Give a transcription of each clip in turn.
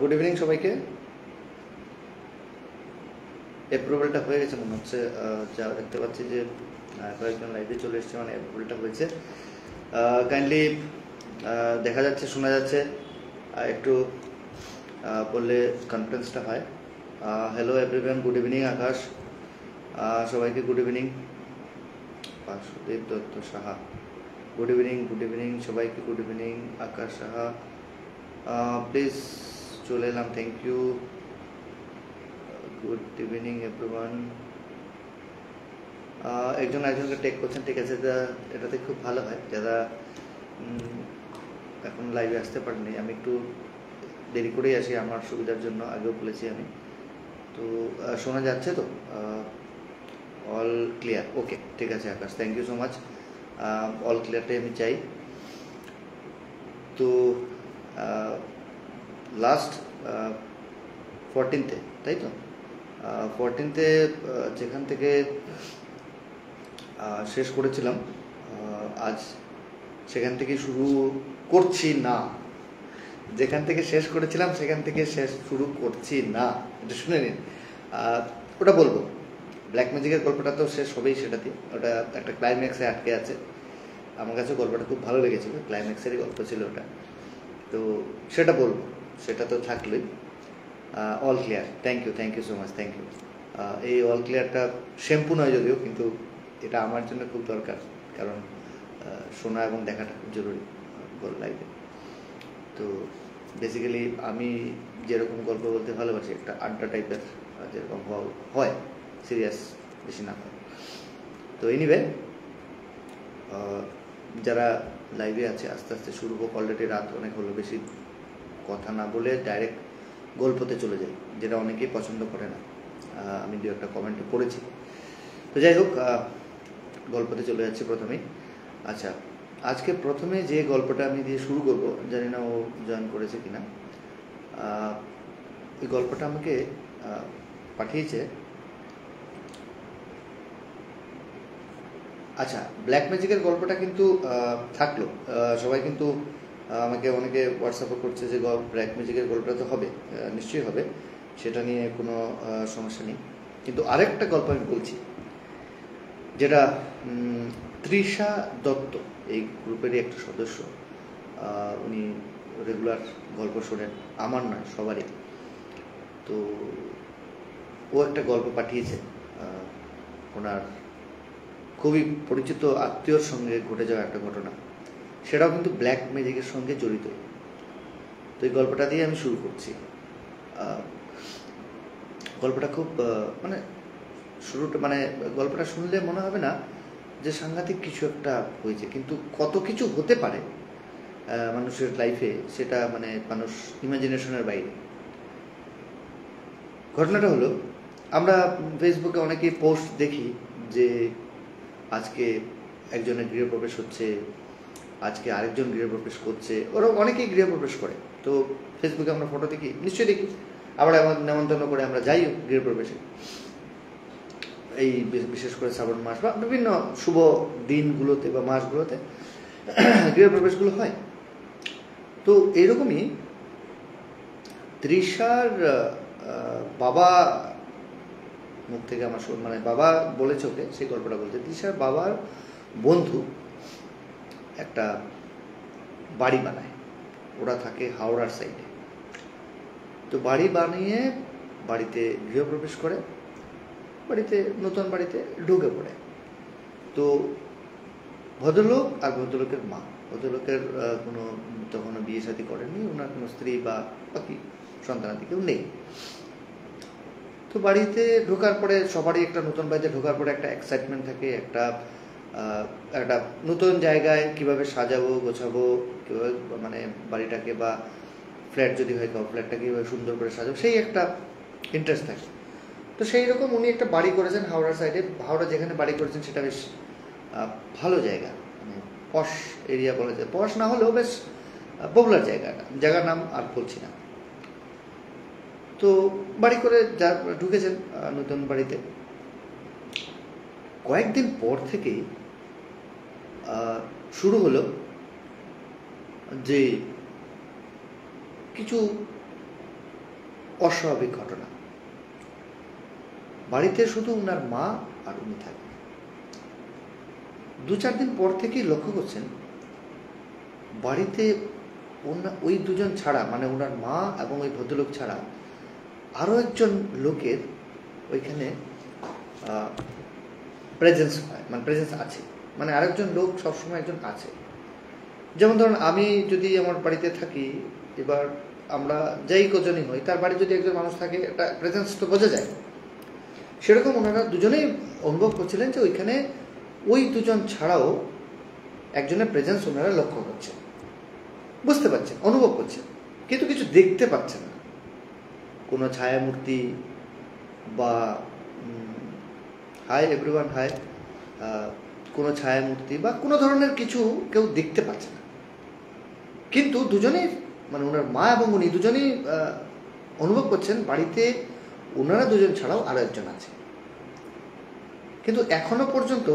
Good evening সবাইকে। অ্যাপ্রুভালটা হয়ে গেছে মনে হচ্ছে, যা দেখতে পাচ্ছি যে কয়েকজন লাইভে চলে এসছে, মানে অ্যাপ্রুভালটা হয়েছে। কাইন্ডলি দেখা যাচ্ছে, শোনা যাচ্ছে, একটু বললে কনফারেন্সটা হয়। Hello everyone, good evening Akash, সবাইকে good evening. Basudeb Dutta Saha, good evening. Good evening সবাইকে, good evening. Akash Saha please চলে এলাম, thank you. Good evening everyone. একজন একজনকে টেক করছেন, ঠিক আছে, এটাতে খুব ভালো হয়। যারা এখন লাইভে আসতে পারেনি, আমি একটু দেরি করেই আসি আমার সুবিধার জন্য, আগেও বলেছি আমি। তো শোনা যাচ্ছে তো? অল ক্লিয়ার, ওকে, ঠিক আছে Akash, thank you so much. All ক্লিয়ারটাই আমি চাই। তো লাস্ট 14th, তাই তো? 14th যেখান থেকে শেষ করেছিলাম, আজ সেখান থেকে শুরু করছি না। যেখান থেকে শেষ করেছিলাম সেখান থেকে শুরু করছি না, এটা শুনে নিন। ওটা বলবো, ব্ল্যাক ম্যাজিকের গল্পটা তো শেষ হবেই সেটাতে। ওটা একটা ক্লাইম্যাক্সে আটকে আছে। আমার কাছে গল্পটা খুব ভালো লেগেছিল, ক্লাইম্যাক্সেরই গল্প ছিল ওটা। তো সেটা বলবো, সেটা তো থাকলোই। All clear, thank you so much, thank you. এই অল ক্লিয়ারটা শ্যাম্পু নয় যদিও, কিন্তু এটা আমার জন্য খুব দরকার, কারণ শোনা এবং দেখাটা খুব জরুরি লাইফে। তো বেসিক্যালি আমি যেরকম গল্প বলতে ভালোবাসি, একটা আড্ডা টাইপের যেরকম হয়, সিরিয়াস বেশি না হয়। তো এনিওয়ে, যারা লাইভে আছে আস্তে আস্তে শুরু হোক। অলরেডি রাত অনেক হলো, বেশি কথা না বলে ডাইরেক্ট গল্পতে চলে যাই, যেটা অনেকেই পছন্দ করে না। আমি দু একটা কমেন্টে পড়েছি। তো যাই হোক, গল্পতে চলে যাচ্ছি প্রথমেই। আচ্ছা, আজকে প্রথমে যে গল্পটা আমি দিয়ে শুরু করব, জানি না ও জয়েন করেছে কিনা। এই গল্পটা আমাকে পাঠিয়েছে। আচ্ছা, ব্ল্যাক ম্যাজিকের গল্পটা কিন্তু থাকলো, সবাই কিন্তু আমাকে অনেকে হোয়াটসঅ্যাপে করছে যে ব্ল্যাক ম্যাজিকের গল্পটা তো হবে, নিশ্চয়ই হবে, সেটা নিয়ে কোনো সমস্যা নেই। কিন্তু আরেকটা গল্প আমি বলছি, যেটা তৃষা দত্ত, এই গ্রুপেরই একটা সদস্য। উনি রেগুলার গল্প শোনেন, আমার নয়, সবারই। তো ও একটা গল্প পাঠিয়েছে, ওনার খুবই পরিচিত আত্মীয়র সঙ্গে ঘটে যাওয়া একটা ঘটনা, সেটাও কিন্তু ব্ল্যাক ম্যাজিকের সঙ্গে জড়িত। তো এই গল্পটা দিয়ে আমি শুরু করছি। গল্পটা খুব মানে শুরুটা, মানে গল্পটা শুনলে মনে হবে না যে সাংঘাতিক কিছু একটা হয়েছে, কিন্তু কত কিছু হতে পারে মানুষের লাইফে, সেটা মানে মানুষ ইমাজিনেশনের বাইরে। ঘটনাটা হলো, আমরা ফেসবুকে অনেকেই পোস্ট দেখি যে আজকে একজনের গৃহপ্রবেশ হচ্ছে, আজকে আরেকজন গৃহপ্রবেশ করছে, ওরা অনেকেই গৃহপ্রবেশ করে। তো ফেসবুকে আমরা ফটো দেখি, নিশ্চয়ই দেখি, আবার এমন নেমন্তন্ন করে আমরা যাই গৃহপ্রবেশে। এই বিশেষ করে শ্রাবণ মাস বা বিভিন্ন শুভ দিনগুলোতে বা মাসগুলোতে গৃহপ্রবেশগুলো হয়। তো এইরকমই তৃষার বাবা মুখ থেকে আমার মানে বাবা বলেছে ওকে সেই গল্পটা বলতে। তৃষার বাবার বন্ধু একটা বাড়ি বানায়, ওরা থাকে হাওড়ার সাইডে। তো বাড়ি বানিয়ে বাড়িতে গৃহপ্রবেশ করে, বাড়িতে নতুন বাড়িতে ঢুকে পড়ে। তো ভদ্রলোক আর ভদ্রলোকের মা, ভদ্রলোকের কোনো তখনও বিয়ে শাদী করেননি, ওনার কোনো স্ত্রী বা বাকি সন্তানাদি কেউ নেই। তো বাড়িতে ঢোকার পরে সবারই একটা নতুন বাড়িতে ঢোকার পরে একটা এক্সাইটমেন্ট থাকে, একটা নতুন জায়গায় কিভাবে সাজাবো গোছাবো, কীভাবে মানে বাড়িটাকে বা ফ্ল্যাট যদি হয় ফ্ল্যাটটাকে কীভাবে সুন্দর করে সাজাবো, সেই একটা ইন্টারেস্ট থাকে। তো সেই রকম উনি একটা বাড়ি করেছেন হাওড়ার সাইডে। হাওড়া যেখানে বাড়ি করেছেন সেটা বেশ ভালো জায়গা, মানে পশ এরিয়া বলা যায়, পশ না হলেও বেশ পপুলার জায়গাটা, জায়গার নাম আর বলছি না। তো বাড়ি করে যা ঢুকেছেন নতুন বাড়িতে, কয়েকদিন পর থেকেই শুরু হলো যে কিছু অস্বাভাবিক ঘটনা। বাড়িতে শুধু ওনার মা আর উনি থাকেন। 2-4 দিন পর থেকেই লক্ষ্য করছেন বাড়িতে ওই দুজন ছাড়া, মানে ওনার মা এবং ওই ভদ্রলোক ছাড়া আরও একজন লোকের ওইখানে প্রেজেন্স হয়, মানে প্রেজেন্স আছে, মানে আরেকজন লোক সবসময় একজন আছে। যেমন ধরুন আমি যদি আমার বাড়িতে থাকি, এবার আমরা যেই কজনই হই, তার বাড়ি যদি একজন মানুষ থাকে একটা প্রেজেন্স তো বোঝা যায়। সেরকম ওনারা দুজনেই অনুভব করছিলেন যে ওইখানে ওই দুজন ছাড়াও একজনের প্রেজেন্স ওনারা লক্ষ্য করছেন, বুঝতে পারছেন, অনুভব করছেন, কিন্তু কিছু দেখতে পাচ্ছেন না। কোনো ছায়ামূর্তি বা হাই এভরিওয়ান হাই, কোনো ছায়ামূর্তি বা কোনো ধরনের কিছু কেউ দেখতে পাচ্ছে না। কিন্তু দুজনেই, মানে ওনার মা এবং উনি দুজনেই অনুভব করছেন বাড়িতে ওনারা দুজন ছাড়াও আরও একজন আছে। কিন্তু এখনো পর্যন্ত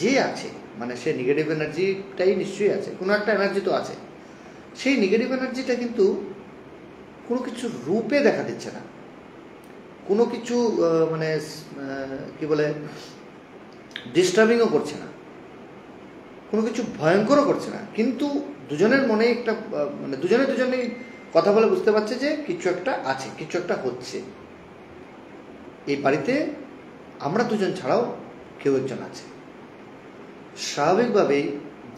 যে আছে, মানে সে নেগেটিভ এনার্জিটাই নিশ্চয়ই আছে, কোনো একটা এনার্জি তো আছে, সেই নেগেটিভ এনার্জিটা কিন্তু কোনো কিছু রূপে দেখা দিচ্ছে না, কোনো কিছু মানে কি বলে ডিস্টার্বিংও করছে না, কোনো কিছু ভয়ঙ্করও করছে না। কিন্তু দুজনের মনে একটা মানে দুজনেই কথা বলে বুঝতে পারছে যে কিছু একটা আছে, কিছু একটা হচ্ছে। এই বাড়িতে আমরা দুজন ছাড়াও কেউ একজন আছে। স্বাভাবিকভাবেই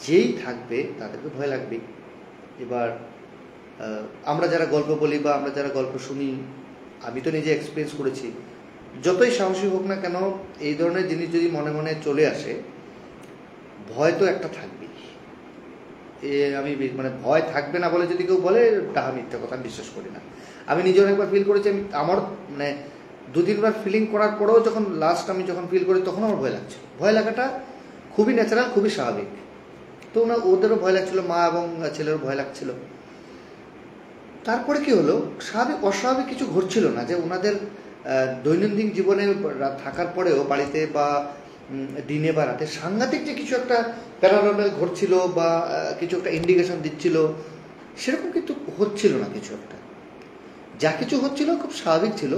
যেই থাকবে তাদেরকে ভয় লাগবেই। এবার আমরা যারা গল্প বলি বা আমরা যারা গল্প শুনি, আমি তো নিজে এক্সপিরিয়েন্স করেছি, যতই সাহসী হোক না কেন এই ধরনের জিনিস যদি মনে মনে চলে আসে, ভয় তো একটা থাকবেই। আমি মানে ভয় থাকবে না বলে যদি কেউ বলে, তাহা মিথ্যা কথা, আমি বিশ্বাস করি না। আমি নিজে অনেকবার ফিল করেছি, আমার মানে 2-3 বার ফিলিং করার পরেও যখন লাস্ট আমি যখন ফিল করি তখন আমার ভয় লাগছে। ভয় লাগাটা খুবই ন্যাচারাল, খুবই স্বাভাবিক। তো ওদেরও ভয় লাগছিল, মা এবং ছেলেরও ভয় লাগছিল। তারপরে কি হলো, স্বাভাবিক অস্বাভাবিক কিছু ঘটছিল না, যে ওনাদের দৈনন্দিন জীবনে থাকার পরেও বাড়িতে বা দিনে বা রাতে সাংঘাতিক যে কিছু একটা প্যারানর্মাল ঘটছিল বা কিছু একটা ইন্ডিকেশন দিচ্ছিল, সেরকম কিন্তু হচ্ছিল না। কিছু একটা যা কিছু হচ্ছিল খুব স্বাভাবিক ছিল,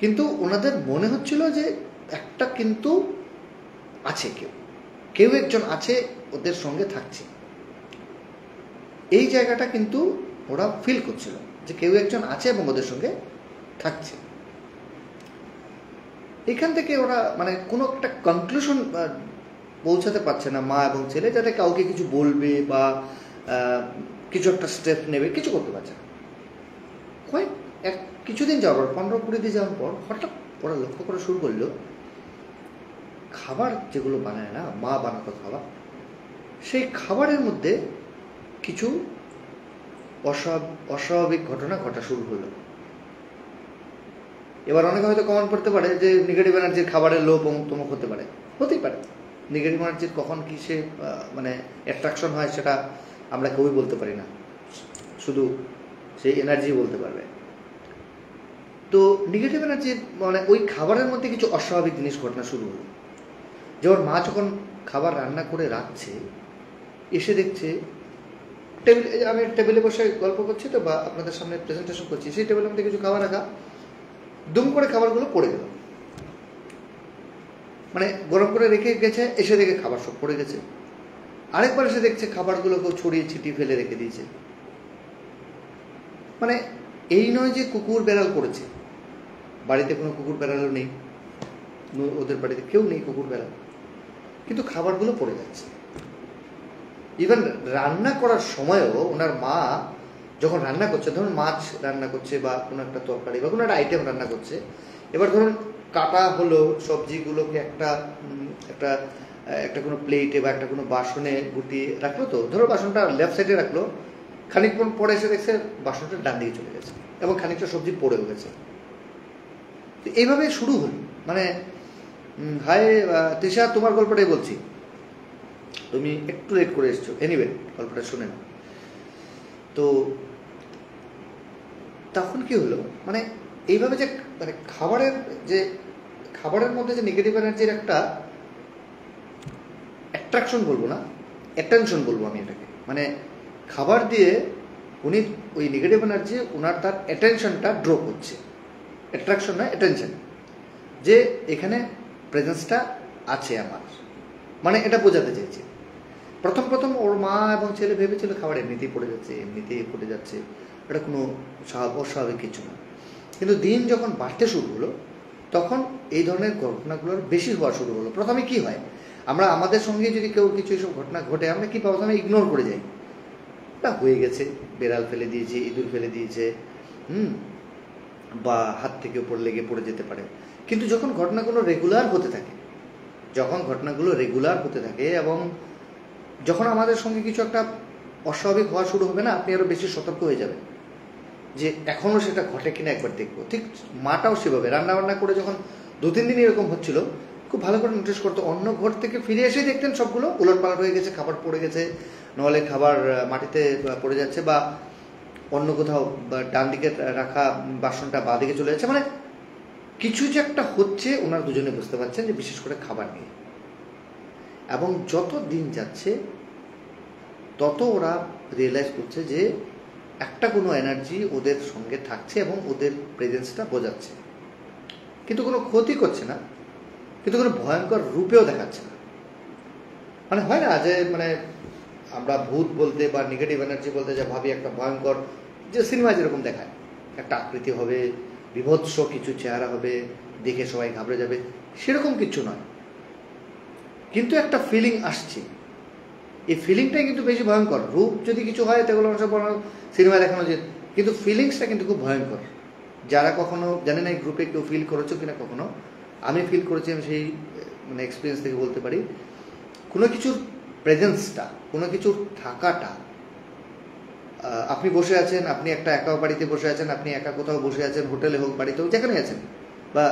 কিন্তু ওনাদের মনে হচ্ছিল যে একটা কিন্তু আছে, কেউ একজন আছে ওদের সঙ্গে থাকছে। এই জায়গাটা কিন্তু ওরা ফিল করছিল যে কেউ একজন আছে এবং ওদের সঙ্গে থাকছে। এখান থেকে ওরা মানে কোনো একটা কনক্লুশন পৌঁছাতে পারছে না, মা এবং ছেলে, যাতে কাউকে কিছু বলবে বা কিছু একটা স্টেপ নেবে, কিছু করতে পারছে না। কিছুদিন যাওয়ার পর, 15-20 দিন যাওয়ার পর হঠাৎ ওরা লক্ষ্য করা শুরু করলো, খাবার যেগুলো বানায় না, মা বানাতো খাবার, সেই খাবারের মধ্যে কিছু অস্বাভাবিক ঘটনা ঘটা শুরু হলো। এবার অনেকে হয়তো কমেন্ট করতে পারে যে নেগেটিভ এনার্জির খাবারের লোভ অমুক হতে পারে, হতেই পারে। নেগেটিভ এনার্জির কখন কি সে মানে অ্যাট্রাকশন হয় সেটা আমরা কেউই বলতে পারি না, শুধু সেই এনার্জি বলতে পারবে। তো নেগেটিভ এনার্জির মানে ওই খাবারের মধ্যে কিছু অস্বাভাবিক জিনিস ঘটনা শুরু হলো। যেমন মা যখন খাবার রান্না করে রাখছে, এসে দেখছে আমি টেবিলে বসে গল্প করছি তো বা আপনাদের সামনে প্রেজেন্টেশন করছি, সেই টেবিলের মধ্যে কিছু খাবার রাখা, দুম করে খাবারগুলো পড়ে গেল। মানে গরম করে রেখে গেছে, এসে দেখে খাবার সব পড়ে গেছে। আরেকবার এসে দেখছে খাবারগুলো কেউ ছড়িয়ে ছিটিয়ে ফেলে রেখে দিয়েছে। মানে এই নয় যে কুকুর বেড়াল করেছে, বাড়িতে কোনো কুকুর বেড়ালও নেই, ওদের বাড়িতে কেউ নেই কুকুর বেড়াল, কিন্তু খাবারগুলো পড়ে যাচ্ছে। ইভেন রান্না করার সময়ও ওনার মা যখন রান্না করছে, ধরুন মাছ রান্না করছে বা কোনো একটা তরকারি বা কোনো একটা আইটেম রান্না করছে, এবার ধরুন কাটা হলো সবজিগুলোকে একটা একটা একটা কোনো প্লেটে বা একটা কোনো বাসনে গুটিয়ে রাখলো, তো ধরো বাসনটা লেফট সাইডে রাখলো, খানিকক্ষণ পরে এসে দেখছে বাসনটা ডান দিকে চলে গেছে এবং খানিকটা সবজি পড়েও গেছে। তো এইভাবে শুরু হল। মানে হাই তৃষা, তোমার গল্পটাই বলছি, তুমি একটু লেট করে এসছো, এনিওয়ে গল্পটা শুনে নাও। তো তখন কি হলো, মানে এইভাবে যে মানে খাবারের মধ্যে যে নেগেটিভ এনার্জির একটা অ্যাট্রাকশন বলবো না, অ্যাটেনশন বলবো আমি এটাকে, মানে খাবার দিয়ে উনি ওই নেগেটিভ এনার্জি তার অ্যাটেনশনটা ড্র করছে। অ্যাট্রাকশন নয়, অ্যাটেনশন, যে এখানে প্রেজেন্সটা আছে আমার, মানে এটা বোঝাতে চাইছে। প্রথম প্রথম ওর মা এবং ছেলে ভেবেছিল খাবার এমনিতেই পড়ে যাচ্ছে, এমনিতেই পড়ে যাচ্ছে, এটা কোনো অস্বাভাবিক কিছু না। কিন্তু দিন যখন বাড়তে শুরু হলো তখন এই ধরনের ঘটনাগুলোর বেশি হওয়া শুরু হলো। প্রথমে কি হয়, আমরা আমাদের সঙ্গে যদি কেউ কিছু এসব ঘটনা ঘটে আমরা কি প্রথমে ইগনোর করে যাই, তা হয়ে গেছে, বেড়াল ফেলে দিয়েছে, ইঁদুর ফেলে দিয়েছে, বা হাত থেকে উপর লেগে পড়ে যেতে পারে। কিন্তু যখন ঘটনাগুলো রেগুলার হতে থাকে, এবং যখন আমাদের সঙ্গে কিছু একটা অস্বাভাবিক হওয়া শুরু হবে না, আপনি আরও বেশি সতর্ক হয়ে যাবেন যে এখনও সেটা ঘটে কিনা একবার দেখবো। ঠিক মাটাও সেভাবে রান্নাবান্না করে যখন 2-3 দিন এরকম হচ্ছিল, খুব ভালো করে নোটিস করতো, অন্য ঘর থেকে ফিরে এসেই দেখতেন সবগুলো উলটপালট হয়ে গেছে, খাবার পড়ে গেছে, নাহলে খাবার মাটিতে পড়ে যাচ্ছে, বা অন্য কোথাও ডান দিকে রাখা বাসনটা বাঁ দিকে চলে যাচ্ছে, মানে কিছু যে একটা হচ্ছে ওনারা দুজনে বুঝতে পারছেন, যে বিশেষ করে খাবার নিয়ে। এবং যত দিন যাচ্ছে তত ওরা রিয়েলাইজ করছে যে একটা কোনো এনার্জি ওদের সঙ্গে থাকছে এবং ওদের প্রেজেন্সটা বোঝাচ্ছে, কিন্তু কোনো ক্ষতি করছে না, কিন্তু কোনো ভয়ঙ্কর রূপেও দেখাচ্ছে না। মানে হয় না যে মানে আমরা ভূত বলতে বা নেগেটিভ এনার্জি বলতে যা ভাবি, একটা ভয়ঙ্কর, যে সিনেমায় যেরকম দেখায় একটা আকৃতি হবে, বিভৎস কিছু চেহারা হবে, দেখে সবাই ঘাবড়ে যাবে, সেরকম কিছু নয়, কিন্তু একটা ফিলিং আসছে। এই ফিলিংটাই কিন্তু বেশি ভয়ঙ্কর। রূপ যদি কিছু হয় সেগুলো সব সিনেমায় দেখানো যায়, কিন্তু ফিলিংসটা কিন্তু খুব ভয়ঙ্কর। যারা কখনো জানি না এই গ্রুপে কেউ ফিল করেছো কিনা, কখনো আমি ফিল করেছি, আমি সেই মানে এক্সপিরিয়েন্স থেকে বলতে পারি, কোনো কিছুর প্রেজেন্সটা, কোনো কিছুর থাকাটা, আপনি বসে আছেন, আপনি একটা একা বাড়িতে বসে আছেন, আপনি একা কোথাও বসে আছেন, হোটেলে হোক, বাড়িতে হোক, যেখানে আছেন, বা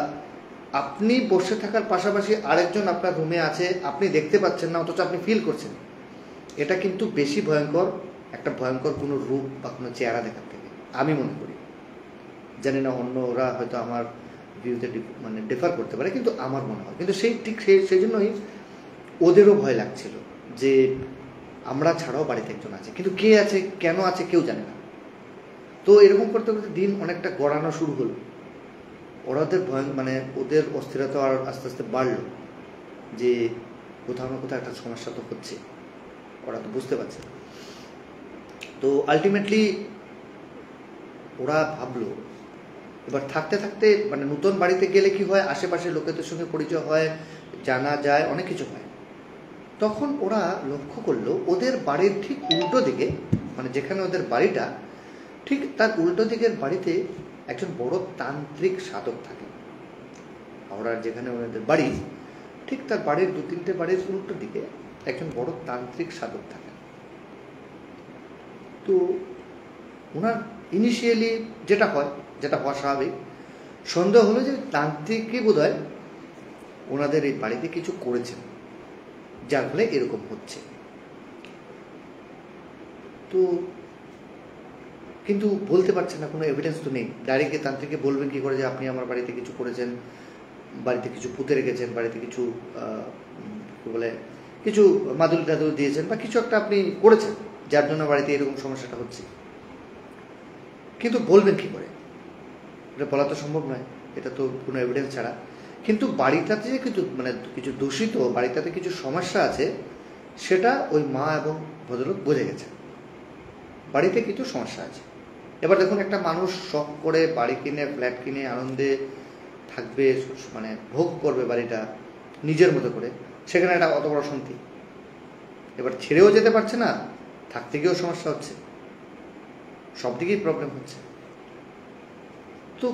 আপনি বসে থাকার পাশাপাশি আরেকজন আপনার রুমে আছে, আপনি দেখতে পাচ্ছেন না অথচ আপনি ফিল করছেন, এটা কিন্তু বেশি ভয়ঙ্কর একটা ভয়ঙ্কর কোনো রূপ বা কোনো চেহারা দেখার থেকে, আমি মনে করি। জানি না অন্যরা হয়তো আমার ভিউতে মানে ডিফার করতে পারে, কিন্তু আমার মনে হয়, কিন্তু সেই জন্যই ওদেরও ভয় লাগছিল যে আমরা ছাড়াও বাড়িতে একজন আছে, কিন্তু কে আছে, কেন আছে, কেউ জানে না। তো এরকম করতে করতে দিন অনেকটা গড়ানো শুরু হলো। ওদের ভয় মানে ওদের অস্থিরতা আর আস্তে আস্তে বাড়লো, যে কোথাও না কোথাও একটা সমস্যা তো হচ্ছে, ওরা তো বুঝতে পারছে। তো আলটিমেটলি ওরা ভাবলো এবার থাকতে থাকতে, মানে নতুন বাড়িতে গেলে কি হয়, আশেপাশের লোকেদের সঙ্গে পরিচয় হয়, জানা যায়, অনেক কিছু হয়। তখন ওরা লক্ষ্য করলো ওদের বাড়ির ঠিক উল্টো দিকে, মানে যেখানে ওদের বাড়িটা, ঠিক তার উল্টো দিকের বাড়িতে একজন বড় তান্ত্রিক সাধক থাকে। ওরা যেখানে ওদের বাড়ি, ঠিক তার বাড়ির 2-3টে বাড়ির উল্টো দিকে একজন বড় তান্ত্রিক সাধক থাকে। তো ওনার ইনিশিয়ালি যেটা হওয়া স্বাভাবিক, সন্দেহ হলো যে তান্ত্রিকই বোধহয় ওনাদের এই বাড়িতে কিছু করেছেন, যার ফলে এরকম হচ্ছে। তো কিন্তু বলতে পারছেন না, কোনো এভিডেন্স তো নেই। ডাইরেক্টলি তান্ত্রিককে বলবেন কি করে যে আপনি আমার বাড়িতে কিছু করেছেন, বাড়িতে কিছু পুঁতে রেখেছেন, বাড়িতে কিছু কি বলে কিছু মাদুলি টাদুলি দিয়েছেন, বা কিছু একটা আপনি করেছেন যার জন্য বাড়িতে এরকম সমস্যাটা হচ্ছে, কিন্তু বলবেন কি করে? এটা বলা তো সম্ভব নয়, এটা তো কোনো এভিডেন্স ছাড়া। কিন্তু বাড়িটাতে যে কিছু দূষিত, বাড়িটাতে কিছু সমস্যা আছে, সেটা ওই মা এবং ভদ্রলোক বুঝে গেছে, বাড়িতে কিছু সমস্যা আছে। এবার দেখুন, একটা মানুষ শখ করে বাড়ি কিনে, ফ্ল্যাট কিনে আনন্দে থাকবে, মানে ভোগ করবে বাড়িটা নিজের মতো করে, সেখানে একটা অত বড় শান্তি, এবার ছেড়েও যেতে পারছে না, থাকতে গিয়েও সমস্যা হচ্ছে, সব দিকেই প্রবলেম হচ্ছে। তো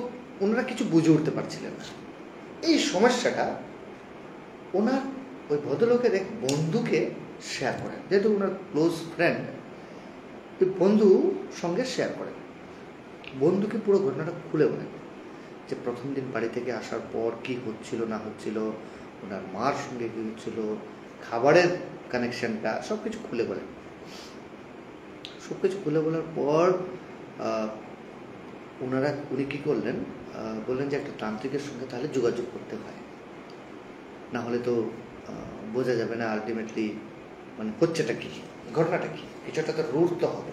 ওনারা কিছু বুঝে উঠতে পারছিলেন না। এই সমস্যাটা ওনার ওই ভদ্রলোকের এক বন্ধুকে শেয়ার করেন, যেহেতু ওনার ক্লোজ ফ্রেন্ড, ওই বন্ধু সঙ্গে শেয়ার করেন। বন্ধুকে পুরো ঘটনাটা খুলে বলেন, যে প্রথম দিন বাড়ি থেকে আসার পর কি হচ্ছিল না হচ্ছিল, ওনার মার সঙ্গে কি হচ্ছিল, খাবারের কানেকশনটা, সব কিছু খুলে বলেন। সব কিছু খুলে বলার পর উনি কী করলেন, বললেন যে একটা তান্ত্রিকের সঙ্গে তাহলে যোগাযোগ করতে হয়, না হলে তো বোঝা যাবে না আলটিমেটলি মানে হচ্ছেটা কি, ঘটনাটা কি, কিছুটা তো রুট তো হবে।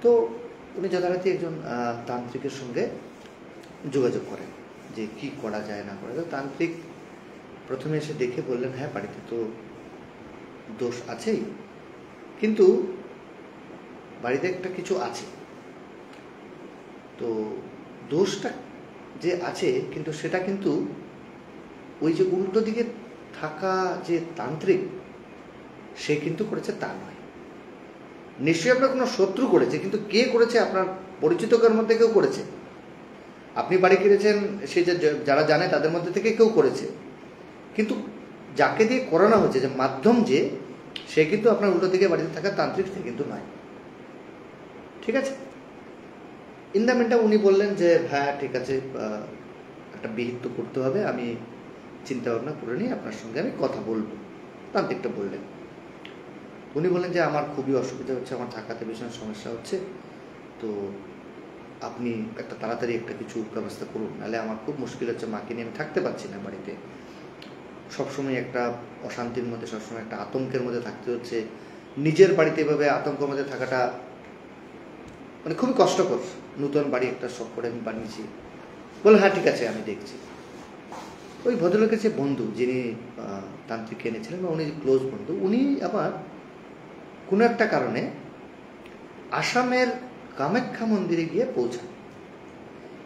তো উনি যথারীতি একজন তান্ত্রিকের সঙ্গে যোগাযোগ করেন যে কি করা যায় না করা যায়। তান্ত্রিক প্রথমে এসে দেখে বললেন, হ্যাঁ বাড়িতে তো দোষ আছেই, কিন্তু বাড়িতে একটা কিছু আছে। তো দোষটা যে আছে কিন্তু সেটা কিন্তু ওই যে উল্টো দিকে থাকা যে তান্ত্রিক সে কিন্তু করেছে তা নয়। নিশ্চয়ই আপনার কোনো শত্রু করেছে, কিন্তু কে করেছে আপনার পরিচিতদের মধ্যে কেউ করেছে। আপনি বাড়ি কিনেছেন, সে যারা জানে তাদের মধ্যে থেকে কেউ করেছে, কিন্তু যাকে দিয়ে করানো হচ্ছে যে মাধ্যম যে সে কিন্তু আপনার উল্টো দিকে বাড়িতে থাকা তান্ত্রিক সে কিন্তু নয়। ঠিক আছে, ইন দ্য মিনটা উনি বললেন যে হ্যাঁ ঠিক আছে, একটা বিহিত তো করতে হবে, আমি চিন্তা ভাবনা করে নিই, আপনার সঙ্গে আমি কথা বলবো। তান্ত্রিকটা বললেন, উনি বললেন যে আমার খুবই অসুবিধা হচ্ছে, আমার থাকাতে ভীষণ সমস্যা হচ্ছে, তো আপনি একটা তাড়াতাড়ি একটা কিছু ব্যবস্থা করুন, নাহলে আমার খুব মুশকিল হচ্ছে, মাকে নিয়ে আমি থাকতে পারছি না বাড়িতে, সবসময় একটা অশান্তির মধ্যে, সবসময় একটা আতঙ্কের মধ্যে থাকতে হচ্ছে। নিজের বাড়িতে এভাবে আতঙ্কের মধ্যে থাকাটা মানে খুবই কষ্টকর। নতুন বাড়ি একটা শখ করে আমি বানিয়েছি। বলে হ্যাঁ ঠিক আছে, আমি দেখছি। ওই ভদ্রলোকের যে বন্ধু যিনি তান্ত্রিক এনেছিলেন বা উনি ক্লোজ বন্ধু, উনি আবার কোনো একটা কারণে আসামের কামাখ্যা মন্দিরে গিয়ে পৌঁছান।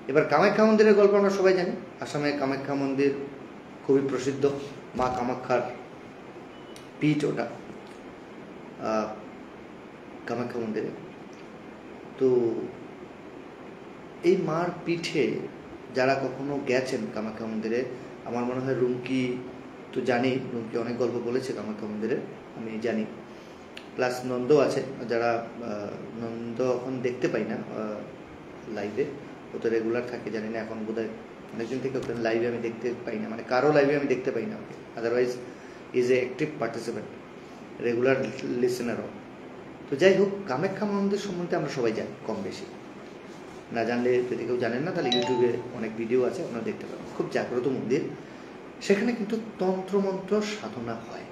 এবার কামাখ্যা মন্দিরের গল্প আমরা সবাই জানি। আসামে কামাখ্যা মন্দির খুবই প্রসিদ্ধ, মা কামাখ্যার পীঠ ওটা কামাখ্যা মন্দিরে। তো এই মার পিঠে যারা কখনো গেছেন কামাখ্যা মন্দিরে, আমার মনে হয় রুমকি তো জানি, রুমকি অনেক গল্প বলেছে কামাখ্যা মন্দিরে, আমি জানি। প্লাস নন্দ আছে, যারা নন্দ এখন দেখতে পাই না লাইভে, ও তো রেগুলার থাকে, জানি না এখন বোধহয় অনেকদিন থেকে ওখানে লাইভে আমি দেখতে পাই না, মানে কারো লাইভে আমি দেখতে পাই না ওকে। Otherwise is a active participant, regular লিসেনারও। তো যাই হোক, কামাখ্যা মন্দির সম্বন্ধে আমরা সবাই জানি কম বেশি, না জানলে যদি কেউ জানেন না তাহলে ইউটিউবে অনেক ভিডিও আছে, আপনারা দেখতে পাবেন। খুব জাগ্রত মন্দির, সেখানে কিন্তু তন্ত্রমন্ত্র সাধনা হয়।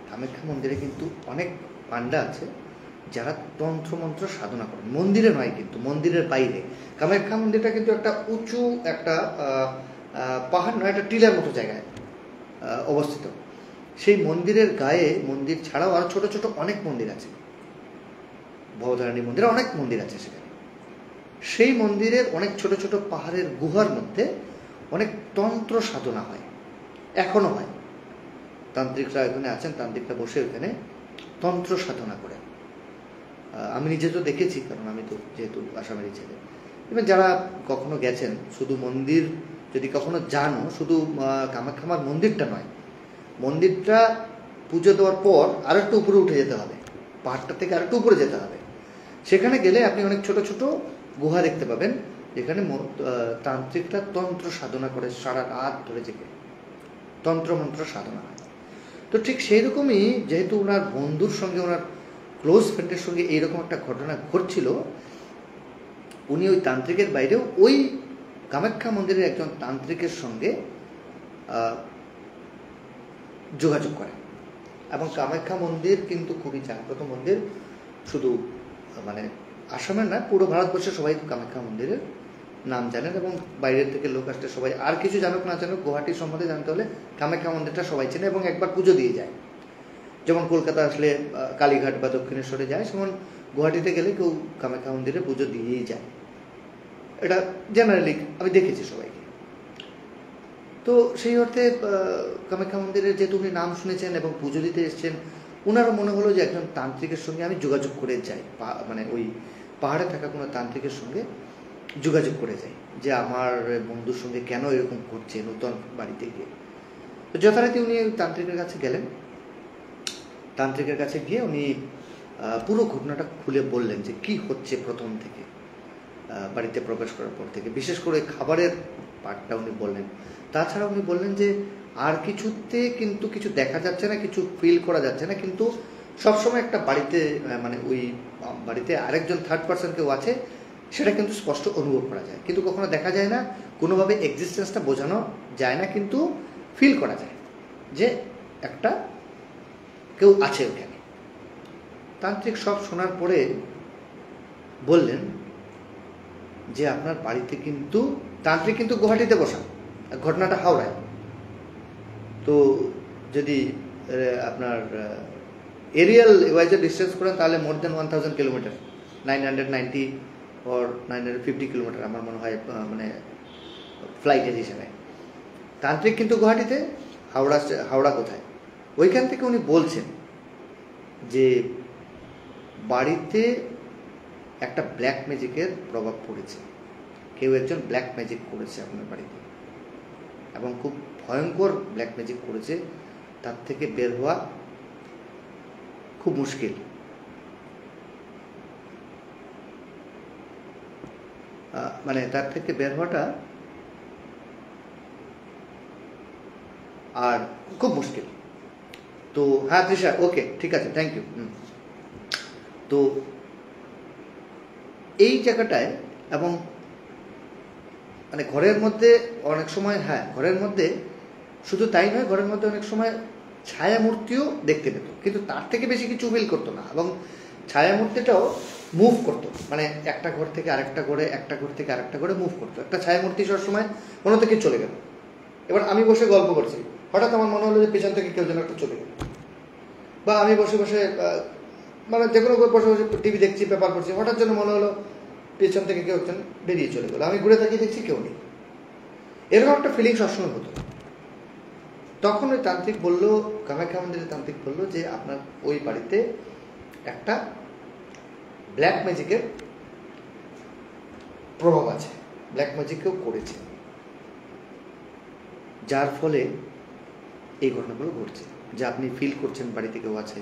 কামাখ্যা মন্দিরে কিন্তু অনেক পান্ডা আছে যারা তন্ত্রমন্ত্র সাধনা করেন, মন্দিরে নয় কিন্তু, মন্দিরের বাইরে। কামাখ্যা মন্দিরটা কিন্তু একটা উঁচু একটা পাহাড় নয়, একটা টিলার মতো জায়গায় অবস্থিত। সেই মন্দিরের গায়ে, মন্দির ছাড়াও আরো ছোট ছোট অনেক মন্দির আছে, ভবতারিণী মন্দিরে অনেক মন্দির আছে সেখানে। সেই মন্দিরের অনেক ছোট ছোট পাহাড়ের গুহার মধ্যে অনেক তন্ত্র সাধনা হয়, এখনো হয়। তান্ত্রিকরা এখানে আছেন, তান্ত্রিকরা বসে ওখানে তন্ত্র সাধনা করেন। আমি নিজে তো দেখেছি, কারণ আমি তো যেহেতু আসামেরই ছেলে। এবং যারা কখনো গেছেন, শুধু মন্দির যদি কখনো জানো, শুধু কামাখ্যামার মন্দিরটা নয়, মন্দিরটা পুজো দেওয়ার পর আর একটু উপরে উঠে যেতে হবে, পাহাড়টা থেকে আর একটু উপরে যেতে হবে। সেখানে গেলে আপনি অনেক ছোট ছোট গুহা দেখতে পাবেন, যেখানে তান্ত্রিকরা তন্ত্র সাধনা করে, সারা রাত ধরে জেগে তন্ত্রমন্ত্র সাধনা হয়। তো ঠিক সেই রকমই, যেহেতু ওনার বন্ধুর সঙ্গে, ওনার ক্লোজ ফ্রেন্ডের সঙ্গে এইরকম একটা ঘটনা ঘটছিল, উনি ওই তান্ত্রিকের বাইরেও ওই কামাখ্যা মন্দিরের একজন তান্ত্রিকের সঙ্গে যোগাযোগ করেন। এবং কামাখ্যা মন্দির কিন্তু খুবই জাগ্রত মন্দির, শুধু মানে আসামের না, পুরো ভারতবর্ষে সবাই কামাখ্যা মন্দিরের নাম জানেন। এবং বাইরের থেকে লোক আসতে সবাই, আর কিছু জানুক না জানুক, গুয়াহাটির সম্বন্ধে জানতে হলে কামাখ্যা মন্দিরটা সবাই চেনে এবং একবার পুজো দিয়ে যায়। যেমন কলকাতা আসলে কালীঘাট বা দক্ষিণেশ্বরে যায়, সেমন গুয়াহাটিতে গেলে কেউ কামাখ্যা মন্দিরে পুজো দিয়েই যায়। এটা জেনারেলি আমি দেখেছি সবাইকে। তো সেই অর্থে কামাখ্যা মন্দিরের যেহেতু উনি নাম শুনেছেন এবং পুজো দিতে এসেছেন, ওনারও মনে হলো যে একজন তান্ত্রিকের সঙ্গে আমি যোগাযোগ করে যাই, মানে ওই পাহাড়ে থাকা কোনো তান্ত্রিকের সঙ্গে যোগাযোগ করে যাই, যে আমার বন্ধুর সঙ্গে কেন এরকম করছে নতুন বাড়িতে গিয়ে। তো যথারীতি উনি তান্ত্রিকের কাছে গেলেন। তান্ত্রিকের কাছে গিয়ে উনি পুরো ঘটনাটা খুলে বললেন যে কি হচ্ছে প্রথম থেকে, বাড়িতে প্রবেশ করার পর থেকে। বিশেষ করে খাবারের পার্টটা উনি বললেন। তাছাড়া উনি বললেন যে আর কিছুতে কিন্তু কিছু দেখা যাচ্ছে না, কিছু ফিল করা যাচ্ছে না, কিন্তু সবসময় একটা বাড়িতে, মানে ওই বাড়িতে আরেকজন থার্ড পার্সন কেউ আছে, সেটা কিন্তু স্পষ্ট অনুভব করা যায়, কিন্তু কখনো দেখা যায় না, কোনোভাবে এক্সিস্টেন্সটা বোঝানো যায় না, কিন্তু ফিল করা যায় যে একটা কেউ আছে ওখানে। তান্ত্রিক সব শোনার পরে বললেন যে আপনার বাড়িতে কিন্তু তান্ত্রিক কিন্তু গুয়াহাটিতে বসা, ঘটনাটা হাওড়ায়। তো যদি আপনার এরিয়াল ওয়াইজে ডিস্টেন্স করেন তাহলে মোর দেন 1000 কিলোমিটার, 990 or 950 কিলোমিটার আমার মনে হয়, মানে ফ্লাইটের হিসেবে। তান্ত্রিক কিন্তু গুয়াহাটিতে, হাওড়া কোথায়, ওইখান থেকে উনি বলছেন যে বাড়িতে একটা ব্ল্যাক ম্যাজিকের প্রভাব পড়েছে, কেউ একজন ব্ল্যাক ম্যাজিক করেছে আপনার বাড়িতে, এবং খুব ভয়ঙ্কর ব্ল্যাক ম্যাজিক করেছে। তার থেকে বের হওয়া খুব মুশকিল। মানে তার থেকে বের হওয়াটা আর খুব মুশকিল। তো হ্যাঁ তৃষা, ওকে ঠিক আছে, থ্যাংক ইউ। তো এই জায়গাটায়, এবং মানে ঘরের মধ্যে অনেক সময়, হ্যাঁ ঘরের মধ্যে শুধু তাই নয়, ঘরের মধ্যে অনেক সময় ছায়া মূর্তিও দেখতে পেত, কিন্তু তার থেকে বেশি কিছু ফিল করতো না, এবং ছায়া মূর্তিটাও মুভ করতো, মানে একটা ঘর থেকে আরেকটা ঘরে, একটা ঘর থেকে আরেকটা ঘরে মুভ করতো। একটা ছায়া মূর্তি সবসময় মনে থেকে চলে গেল। এবার আমি বসে গল্প করছি, হঠাৎ আমার মনে হলো যে পেছন থেকে কেউ যেন একটা চলে গেল, বা আমি বসে বসে মানে যে কোনো বসে বসে টিভি দেখছি, পেপার পড়ছি, হঠাৎ যেন মনে হলো পেছন থেকে কেউ একজন বেরিয়ে চলে গেলো, আমি ঘুরে তাকিয়ে দেখছি কেউ নেই। এরকম একটা ফিলিং সবসময় হতো। তখন ওই তান্ত্রিক বললো, কামাখ্যা মন্দিরের তান্ত্রিক বললো যে আপনার ওই বাড়িতে একটা ব্ল্যাক ম্যাজিকের প্রভাব আছে, ব্ল্যাক ম্যাজিক কেউ করেছে, যার ফলে এই ঘটনাগুলো ঘটছে। যে আপনি ফিল করছেন বাড়িতে কেউ আছে,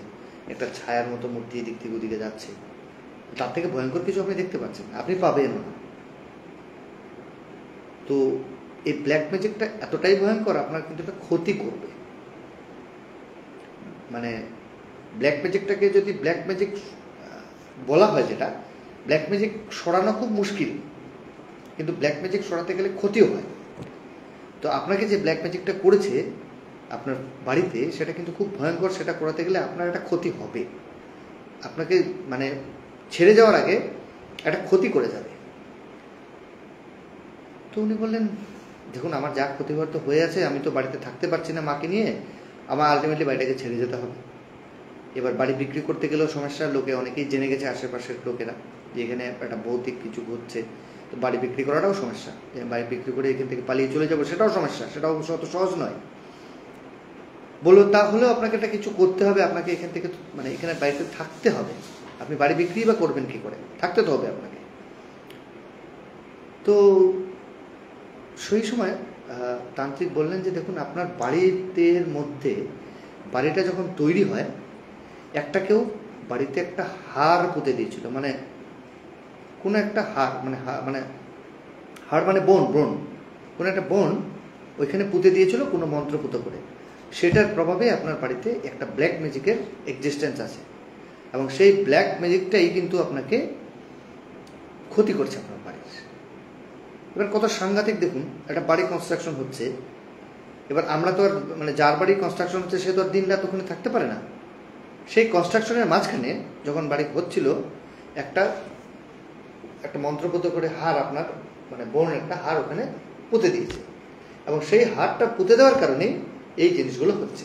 একটা ছায়ার মতো মূর্তি এদিক থেকে ওদিকে যাচ্ছে, তার থেকে ভয়ঙ্কর কিছু আপনি দেখতে পাচ্ছেন, আপনি পাবেন না। তো এই ব্ল্যাক ম্যাজিকটা এতটাই ভয়ঙ্কর, আপনার কিন্তু একটা ক্ষতি করবে। মানে ব্ল্যাক ম্যাজিকটাকে যদি ব্ল্যাক ম্যাজিক বলা হয়, যেটা ব্ল্যাক ম্যাজিক সরানো খুব মুশকিল, কিন্তু ব্ল্যাক ম্যাজিক সরাতে গেলে ক্ষতিও হয়। তো আপনাকে যে ব্ল্যাক ম্যাজিকটা করেছে আপনার বাড়িতে, সেটা কিন্তু খুব ভয়ঙ্কর, সেটা করাতে গেলে আপনার একটা ক্ষতি হবে, আপনাকে মানে ছেড়ে যাওয়ার আগে একটা ক্ষতি করে যাবে। তো উনি বললেন, দেখুন আমার যা ক্ষতি হওয়ার তো হয়ে আছে, আমি তো বাড়িতে থাকতে পারছি না মাকে নিয়ে, আমার আলটিমেটলি বাড়িটাকে ছেড়ে যেতে হবে। এবার বাড়ি বিক্রি করতে গেলেও সমস্যা, লোকে অনেকেই জেনে গেছে, আশেপাশের লোকেরা, যে এখানে একটা ভৌতিক কিছু ঘটছে, তো বাড়ি বিক্রি করাটাও সমস্যা। বাড়ি বিক্রি করে এখান থেকে পালিয়ে চলে যাবো, সেটাও সমস্যা, সেটাও অত সহজ নয়। বললো তাহলেও আপনাকে একটা কিছু করতে হবে, আপনাকে এখান থেকে মানে এখানে বাড়িতে থাকতে হবে, আপনি বাড়ি বিক্রি বা করবেন কি করে, থাকতে তো হবে আপনাকে। তো সেই সময় তান্ত্রিক বললেন যে দেখুন, আপনার বাড়িতে মধ্যে, বাড়িটা যখন তৈরি হয়, একটা কেউ বাড়িতে একটা হার পুঁতে দিয়েছিল, মানে কোনো একটা হার, মানে হার মানে বোন, কোনো একটা বোন ওইখানে পুঁতে দিয়েছিল কোনো মন্ত্রপুত করে। সেটার প্রভাবে আপনার বাড়িতে একটা ব্ল্যাক ম্যাজিকের এক্সিস্টেন্স আছে, এবং সেই ব্ল্যাক ম্যাজিকটাই কিন্তু আপনাকে ক্ষতি করছে আপনার বাড়ির। এবার কত সাংঘাতিক দেখুন, একটা বাড়ি কনস্ট্রাকশন হচ্ছে, এবার আমরা তো আর মানে যার বাড়ি কনস্ট্রাকশন হচ্ছে সে তো আর দিন রাত ওখানে থাকতে পারে না। সেই কনস্ট্রাকশনের মাঝখানে যখন বাড়ি হচ্ছিল, একটা মন্ত্রপুত করে হার, আপনার মানে বোন একটা হার ওখানে পুঁতে দিয়েছে, এবং সেই হারটা পুঁতে দেওয়ার কারণে এই জিনিসগুলো হচ্ছে।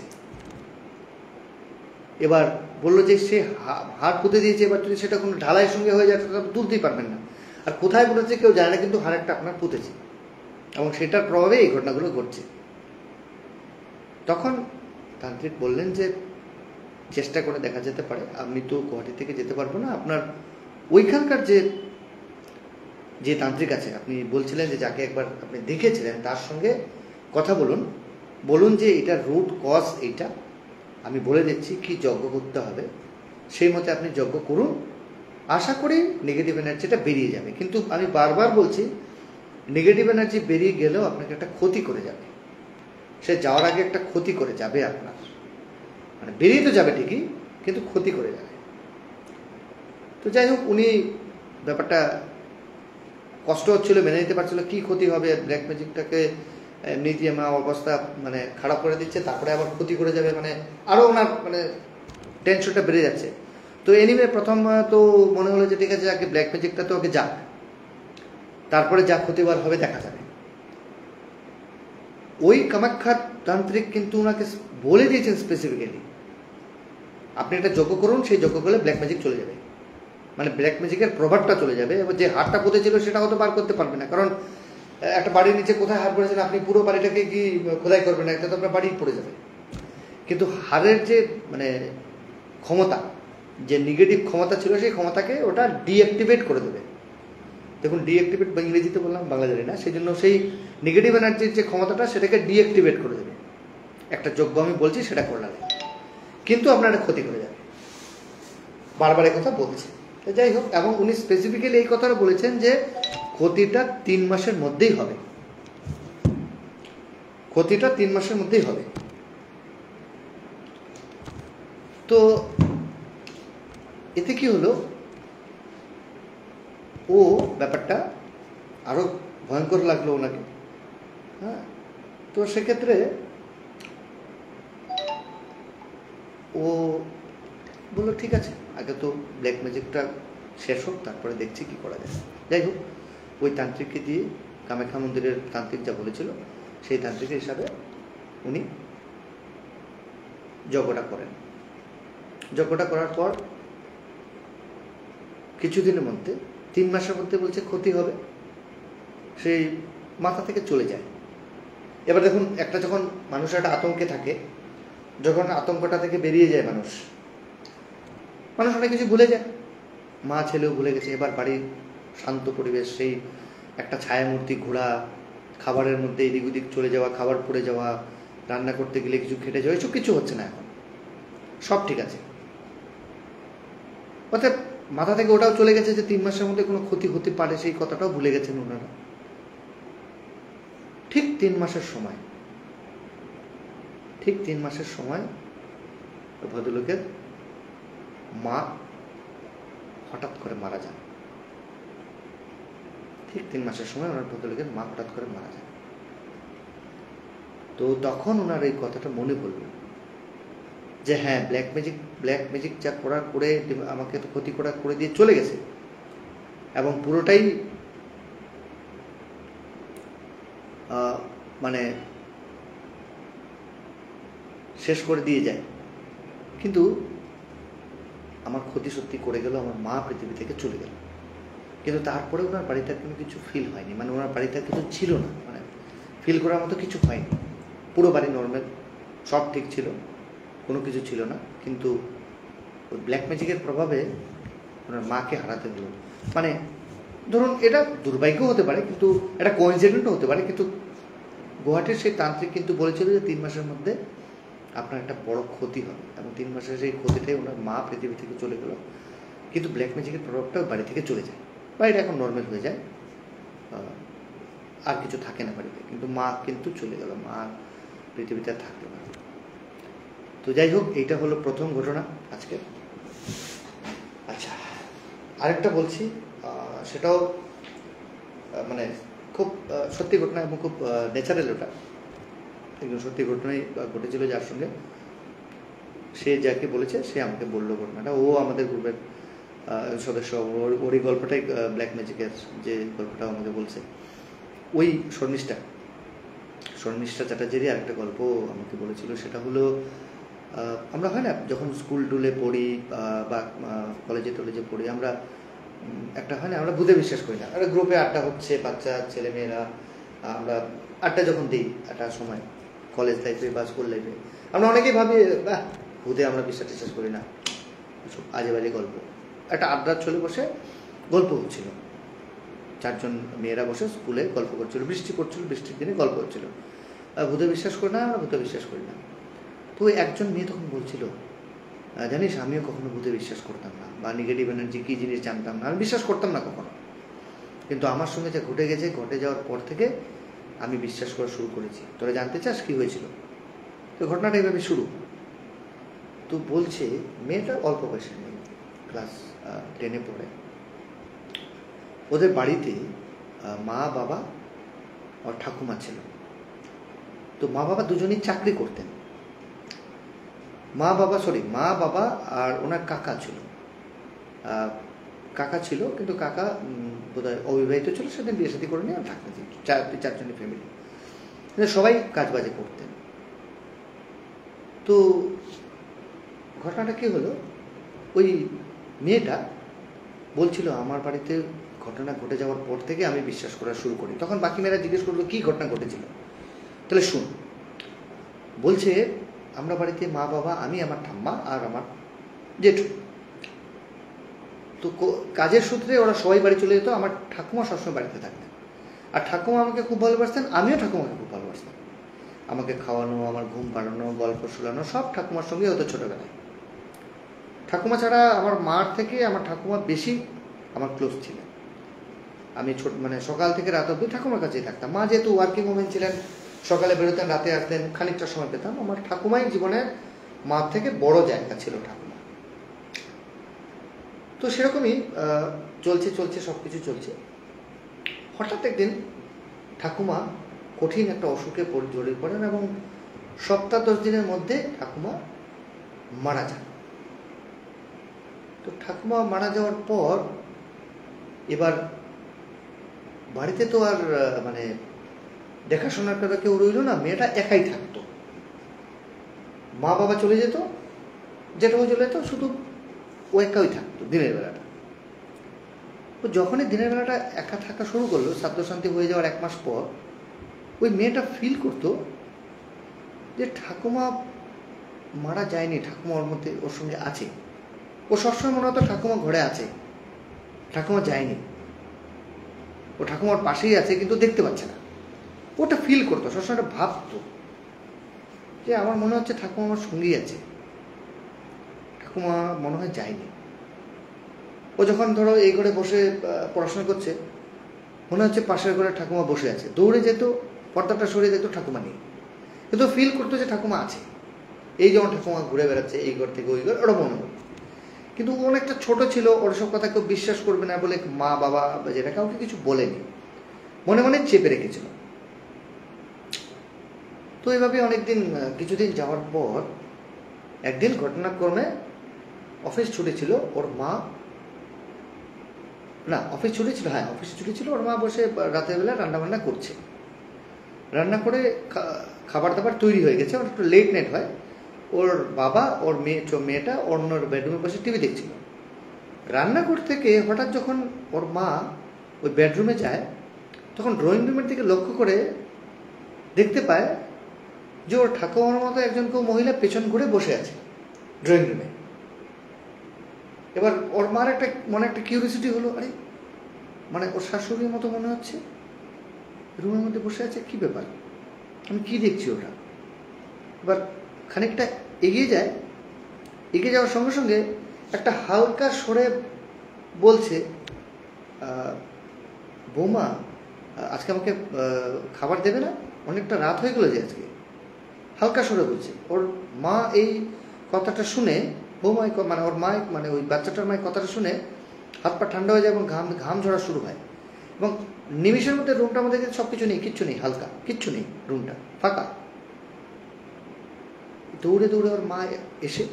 এবার বললো যে সে হার পুঁতে দিয়েছে, এবার যদি সেটা কোনো ঢালাইয়ের সঙ্গে হয়ে যায় তাহলে তুলতেই পারবেন না, আর কোথায় পুঁতেছে কেউ জানে না, কিন্তু হারেরটা আপনার পুঁতেছে, এবং সেটার প্রভাবে এই ঘটনাগুলো ঘটছে। তখন তান্ত্রিক বললেন যে চেষ্টা করে দেখা যেতে পারে, আমি তো গুয়াহাটি থেকে যেতে পারবো না, আপনার ওইখানকার যে তান্ত্রিক আছে, আপনি বলছিলেন যে যাকে একবার আপনি দেখেছিলেন, তার সঙ্গে কথা বলুন যে এটার রুট কজ এইটা, আমি বলে দিচ্ছি কি যজ্ঞ করতে হবে, সেই মতে আপনি যজ্ঞ করুন, আশা করি নেগেটিভ এনার্জিটা বেরিয়ে যাবে। কিন্তু আমি বারবার বলছি, নেগেটিভ এনার্জি বেরিয়ে গেলেও আপনাকে একটা ক্ষতি করে যাবে, সে যাওয়ার আগে একটা ক্ষতি করে যাবে আপনার, মানে বেরিয়ে তো যাবে ঠিকই, কিন্তু ক্ষতি করে যাবে। তো যাই হোক, উনি ব্যাপারটা কষ্ট হচ্ছিল, মেনে নিতে পারছিল, কি ক্ষতি হবে, ব্ল্যাক ম্যাজিকটাকে এমনিতে আমার অবস্থা মানে খারাপ করে দিচ্ছে, তারপরে আবার ক্ষতি করে যাবে, মানে আরও ওনার মানে টেনশনটা বেড়ে যাচ্ছে। তো এনিওয়ে প্রথম তো মনে হলো যে ঠিক আছে, আগে ব্ল্যাক ম্যাজিকটা তো আগে যাক। তারপরে যা ক্ষতিবার হবে দেখা যাবে। ওই কামাখ্যা তান্ত্রিক কিন্তু ওনাকে বলে দিয়েছেন স্পেসিফিক্যালি, আপনি একটা যজ্ঞ করুন, সেই যজ্ঞ করলে ব্ল্যাক ম্যাজিক চলে যাবে, মানে ব্ল্যাক ম্যাজিকের প্রভাবটা চলে যাবে। এবং যে হারটা পুঁতেছিল সেটা হয়তো বার করতে পারবে না, কারণ একটা বাড়ির নিচে কোথায় হার পড়েছেন আপনি পুরো বাড়িটাকে কি খোদাই করবেন না, এটা তো আপনার বাড়ি পড়ে যাবে। কিন্তু হারের যে মানে ক্ষমতা, যে নেগেটিভ ক্ষমতা ছিল, সেই ক্ষমতাকে ওটা ডিঅ্যাক্টিভেট করে দেবে। দেখুন ডিঅ্যাক্টিভেট ইংরেজিতে বললাম, বাংলা জানি না, সেই জন্য সেই নেগেটিভ এনার্জির যে ক্ষমতাটা সেটাকে ডিঅ্যাক্টিভেট করে দেবে। একটা যজ্ঞ আমি বলছি সেটা করলাম, কিন্তু আপনার ক্ষতি করে যাবে, বারবার এই কথা বলছে। যাই হোক, এবং উনি স্পেসিফিক্যালি এই কথাটা বলেছেন যে ক্ষতিটা 3 মাসের মধ্যেই হবে, ক্ষতিটা 3 মাসের মধ্যেই হবে। তো এতে কি হলো, ও ব্যাপারটা আরো ভয়ঙ্কর লাগলো ওনাকে। হ্যাঁ, তো সেক্ষেত্রে ও বললো ঠিক আছে, আগে তো ব্ল্যাক ম্যাজিকটা শেষ হোক, তারপরে দেখছি কি করা যায়। যাই হোক, ওই তান্ত্রিককে দিয়ে, কামাখ্যা মন্দিরের তান্ত্রিক যা বলেছিল সেই তান্ত্রিকের হিসাবে উনি যজ্ঞটা করেন। যজ্ঞটা করার পর কিছুদিনের মধ্যে, 3 মাসের মধ্যে বলছে ক্ষতি হবে, সেই মাথা থেকে চলে যায়। এবার দেখুন, একটা যখন মানুষ একটা আতঙ্কে থাকে, যখন আতঙ্কটা থেকে বেরিয়ে যায় মানুষ অনেক কিছু ভুলে যায়, মা ছেলেও ভুলে গেছে। এবার বাড়ির শান্ত পরিবেশ, সেই একটা ছায়ামূর্তি ঘোরা, খাবারের মধ্যে এদিক ওদিক চলে যাওয়া, খাবার পড়ে যাওয়া, রান্না করতে গেলে কিছু খেটে যাওয়া, এসব কিছু হচ্ছে না, এখন সব ঠিক আছে। অর্থাৎ মাথা থেকে ওটাও চলে গেছে যে 3 মাসের মধ্যে কোনো ক্ষতি হতে পারে, সেই কথাটাও ভুলে গেছেন ওনারা। ঠিক 3 মাসের সময় ভদ্রলোকের মা হঠাৎ করে মারা যান। ঠিক 3 মাসের সময় ওনার ভদ্রলোকের মা হঠাৎ করে মারা যান। তো তখন ওনার এই কথাটা মনে পড়ল যে হ্যাঁ, ব্ল্যাক ম্যাজিক যা করার করে আমাকে তো ক্ষতি করে দিয়ে চলে গেছে, এবং পুরোটাই মানে শেষ করে দিয়ে যায়, কিন্তু আমার ক্ষতি সত্যি করে গেল, আমার মা পৃথিবী থেকে চলে গেল। কিন্তু তারপরে ওনার বাড়িতে কোনো কিছু ফিল হয়নি, মানে ওনার বাড়িতে কিছু ছিল না, মানে ফিল করার মতো কিছু হয়নি। পুরো বাড়ি নর্মাল, সব ঠিক ছিল, কোনো কিছু ছিল না। কিন্তু ওই ব্ল্যাক ম্যাজিকের প্রভাবে ওনার মাকে হারাতে হলো। মানে ধরুন, এটা দুর্ভাগ্য হতে পারে, কিন্তু এটা কোইন্সিডেন্টও হতে পারে, কিন্তু গুয়াহাটির সেই তান্ত্রিক কিন্তু বলেছিল যে 3 মাসের মধ্যে আপনার একটা বড় ক্ষতি হবে, এবং 3 মাসের সেই ক্ষতিটাই ওনার মা পৃথিবী থেকে চলে গেল। কিন্তু ব্ল্যাক ম্যাজিকের প্রভাবটা বাড়ি থেকে চলে যায়, বাড়িটা এখন নর্মাল হয়ে যায়, আর কিছু থাকে না বাড়িতে, কিন্তু মা কিন্তু চলে গেল, মা পৃথিবীতে আর থাকলো না। তো যাই হোক, এইটা হলো প্রথম ঘটনা আজকে। আচ্ছা, আরেকটা বলছি, সেটাও মানে খুব সত্যি ঘটনা, এবং খুব ন্যাচারাল, ওটা একদম সত্যি ঘটনাই ঘটেছিল যার সঙ্গে। সে যাকে বলেছে সে আমাকে বললো ঘটনাটা, ও আমাদের গ্রুপের সদস্য, ওরই গল্পটাই, ব্ল্যাক ম্যাজিকের যে গল্পটা আমাকে বলছে, ওই শর্মিষ্ঠা চ্যাটার্জিরই আরেকটা গল্প আমাকে বলেছিল। সেটা হলো, আমরা হয় না যখন স্কুল টুলে পড়ি বা কলেজে টলেজে পড়ি, আমরা একটা হয় না, আমরা ভূতে বিশ্বাস করি না, একটা গ্রুপে আড্ডা হচ্ছে, বাচ্চা ছেলে মেয়েরা, আমরা আড্ডা যখন দিই একটা সময়, কলেজ লাইফে বা স্কুল লাইফে, আমরা অনেকেই ভাবি ভূতে আমরা বিশ্বাস করি না, আজে বাজে গল্প। একটা আড্ডার চলে বসে গল্প হচ্ছিল, 4 জন মেয়েরা বসে স্কুলে গল্প করছিল, বৃষ্টি পড়ছিল, বৃষ্টির দিনে গল্প হচ্ছিল, ভূতে বিশ্বাস করি না, আমরা ভূতে বিশ্বাস করি না। তো একজন মেয়ে তখন বলছিল, জানিস আমিও কখনো ভূতে বিশ্বাস করতাম না, বা নেগেটিভ এনার্জি কী জিনিস জানতাম না, আমি বিশ্বাস করতাম না কখনো, কিন্তু আমার সঙ্গে যা ঘটে গেছে, ঘটে যাওয়ার পর থেকে আমি বিশ্বাস করা শুরু করেছি। তোরা জানতে চাস কি হয়েছিল? তো ঘটনাটা এইভাবে শুরু। তো বলছে, মেয়েটা অল্প বয়সের মেয়ে, ক্লাস 10-এ পড়ে। ওদের বাড়িতে মা বাবা আর ঠাকুমা ছিল। তো মা বাবা দুজনেই চাকরি করতেন। মা বাবা আর ওনার কাকা ছিল, কিন্তু কাকা বোধহয় অবিবাহিত ছিল, সেদিন বিয়ে শাদী করে নিয়ে আর থাকতেন, চারজনের ফ্যামিলি, সবাই কাজ বাজে করতেন। তো ঘটনাটা কী হলো, ওই মেয়েটা বলছিল আমার বাড়িতে ঘটনা ঘটে যাওয়ার পর থেকে আমি বিশ্বাস করা শুরু করি। তখন বাকি মেয়েরা জিজ্ঞেস করলো কী ঘটনা ঘটেছিল, তাহলে শুন। বলছে আমরা বাড়িতে মা বাবা, আমি, আমার ঠাম্মা আর আমার জেঠু। তো কাজের সূত্রে ওরা সবাই বাড়ি চলে যেত, আমার ঠাকুমা সবসময় বাড়িতে থাকতেন। আর ঠাকুমা আমাকে খুব ভালোবাসতেন, আমিও ঠাকুমাকে খুব ভালোবাসতাম। আমাকে খাওয়ানো, আমার ঘুম পাড়ানো, গল্প শোনানো সব ঠাকুমার সঙ্গে হতো ছোটোবেলায়। ঠাকুমা ছাড়া আমার মার থেকে আমার ঠাকুমা বেশি আমার ক্লোজ ছিলেন। আমি মানে সকাল থেকে রাত অবধি ঠাকুমার কাছেই থাকতাম। মা যেহেতু ওয়ার্কিং ওমেন ছিলেন, সকালে বেরোতেন, রাতে আসতেন, খানিকটা সময় পেতাম। আমার ঠাকুমাই জীবনের মার থেকে বড় জায়গা ছিল ঠাকুমা। তো সেরকমই চলছে চলছে, সব কিছু চলছে। হঠাৎ একদিন ঠাকুমা কঠিন একটা অসুখে জড়িয়ে পড়েন এবং সপ্তাহ 10 দিনের মধ্যে ঠাকুমা মারা যান। তো ঠাকুমা মারা যাওয়ার পর এবার বাড়িতে তো আর মানে দেখাশোনার কথা কেউ রইল না, মেয়েটা একাই থাকতো। মা বাবা চলে যেত, যেটাও চলে যেত, শুধু ও একাই থাকতো দিনের বেলাটা। তো যখনই দিনের বেলাটা একা থাকা শুরু করলো, শ্রাদ্ধ শান্তি হয়ে যাওয়ার 1 মাস পর, ওই মেয়েটা ফিল করতো যে ঠাকুমা মারা যায়নি, ঠাকুমা ওর মধ্যে, ওর সঙ্গে আছে। ও সবসময় মনে হতো ঠাকুমা ঘরে আছে, ঠাকুমা যায়নি, ও ঠাকুমার পাশেই আছে, কিন্তু দেখতে পাচ্ছে না। ওটা ফিল করতো, সবসময় ভাবতো যে আমার মনে হচ্ছে ঠাকুমা আমার সঙ্গেই আছে, ঠাকুমা মনে হয় যায়নি। ও যখন ধরো এই ঘরে বসে পড়াশোনা করছে, মনে হচ্ছে পাশের ঘরে ঠাকুমা বসে আছে, দৌড়ে যেত, পর্দাটা সরিয়ে দেখতো ঠাকুমা নেই, কিন্তু ফিল করতো যে ঠাকুমা আছে। এই যেমন ঠাকুমা ঘুরে বেড়াচ্ছে এই ঘর থেকে ওই ঘর, ওরা মনে হতো। কিন্তু ও অনেকটা ছোট ছিল, ওর সব কথা কেউ বিশ্বাস করবে না বলে মা বাবা বা যেটা কাউকে কিছু বলেনি, মনে মনে চেপে রেখেছিল। তো এইভাবে অনেকদিন, কিছুদিন যাওয়ার পর একদিন ঘটনাক্রমে অফিস ছুটি ছিল, ওর মা, না অফিস ছুটি ছিল, হ্যাঁ অফিস ছুটি ছিল, ওর মা বসে রাতের বেলা রান্নাবান্না করছে। রান্না করে খাবার দাবার তৈরি হয়ে গেছে, ওর একটু লেট নাইট হয়। ওর বাবা, ওর মেয়েটা অন্য বেডরুমে বসে টিভি দেখছিল। রান্নাঘর থেকে হঠাৎ যখন ওর মা ওই বেডরুমে যায়, তখন ড্রয়িং রুমের দিকে লক্ষ্য করে দেখতে পায় যে ওর ঠাকুমার মতো একজন কেউ মহিলা পেছন ঘুরে বসে আছে ড্রয়িং রুমে। এবার ওর মার একটা মনে একটা কিউরিয়াসিটি হলো, আরে মানে ওর শাশুড়ির মতো মনে হচ্ছে, রুমের মধ্যে বসে আছে, কি ব্যাপার, আমি কি দেখছি ওটা। এবার খানিকটা এগিয়ে যায়, এগিয়ে যাওয়ার সঙ্গে সঙ্গে একটা হালকা সরে বলছে, বৌমা আজকে আমাকে খাবার দেবে না, অনেকটা রাত হয়ে গেল যে আজকে, হালকা সরে বলছে। ওর মা এই কথাটা শুনে, বৌমা মানে ওর মা, মানে ওই বাচ্চাটার মায়ের কথাটা শুনে হাত পা ঠান্ডা হয়ে যায় এবং ঘাম ঝরা শুরু হয়। এবং নিমিষের মধ্যে রুমটার মধ্যে সব কিছু নেই, কিচ্ছু নেই, হালকা কিচ্ছু নেই, রুমটা ফাঁকা। দৌড়ে দৌড়ে ওর মা এসে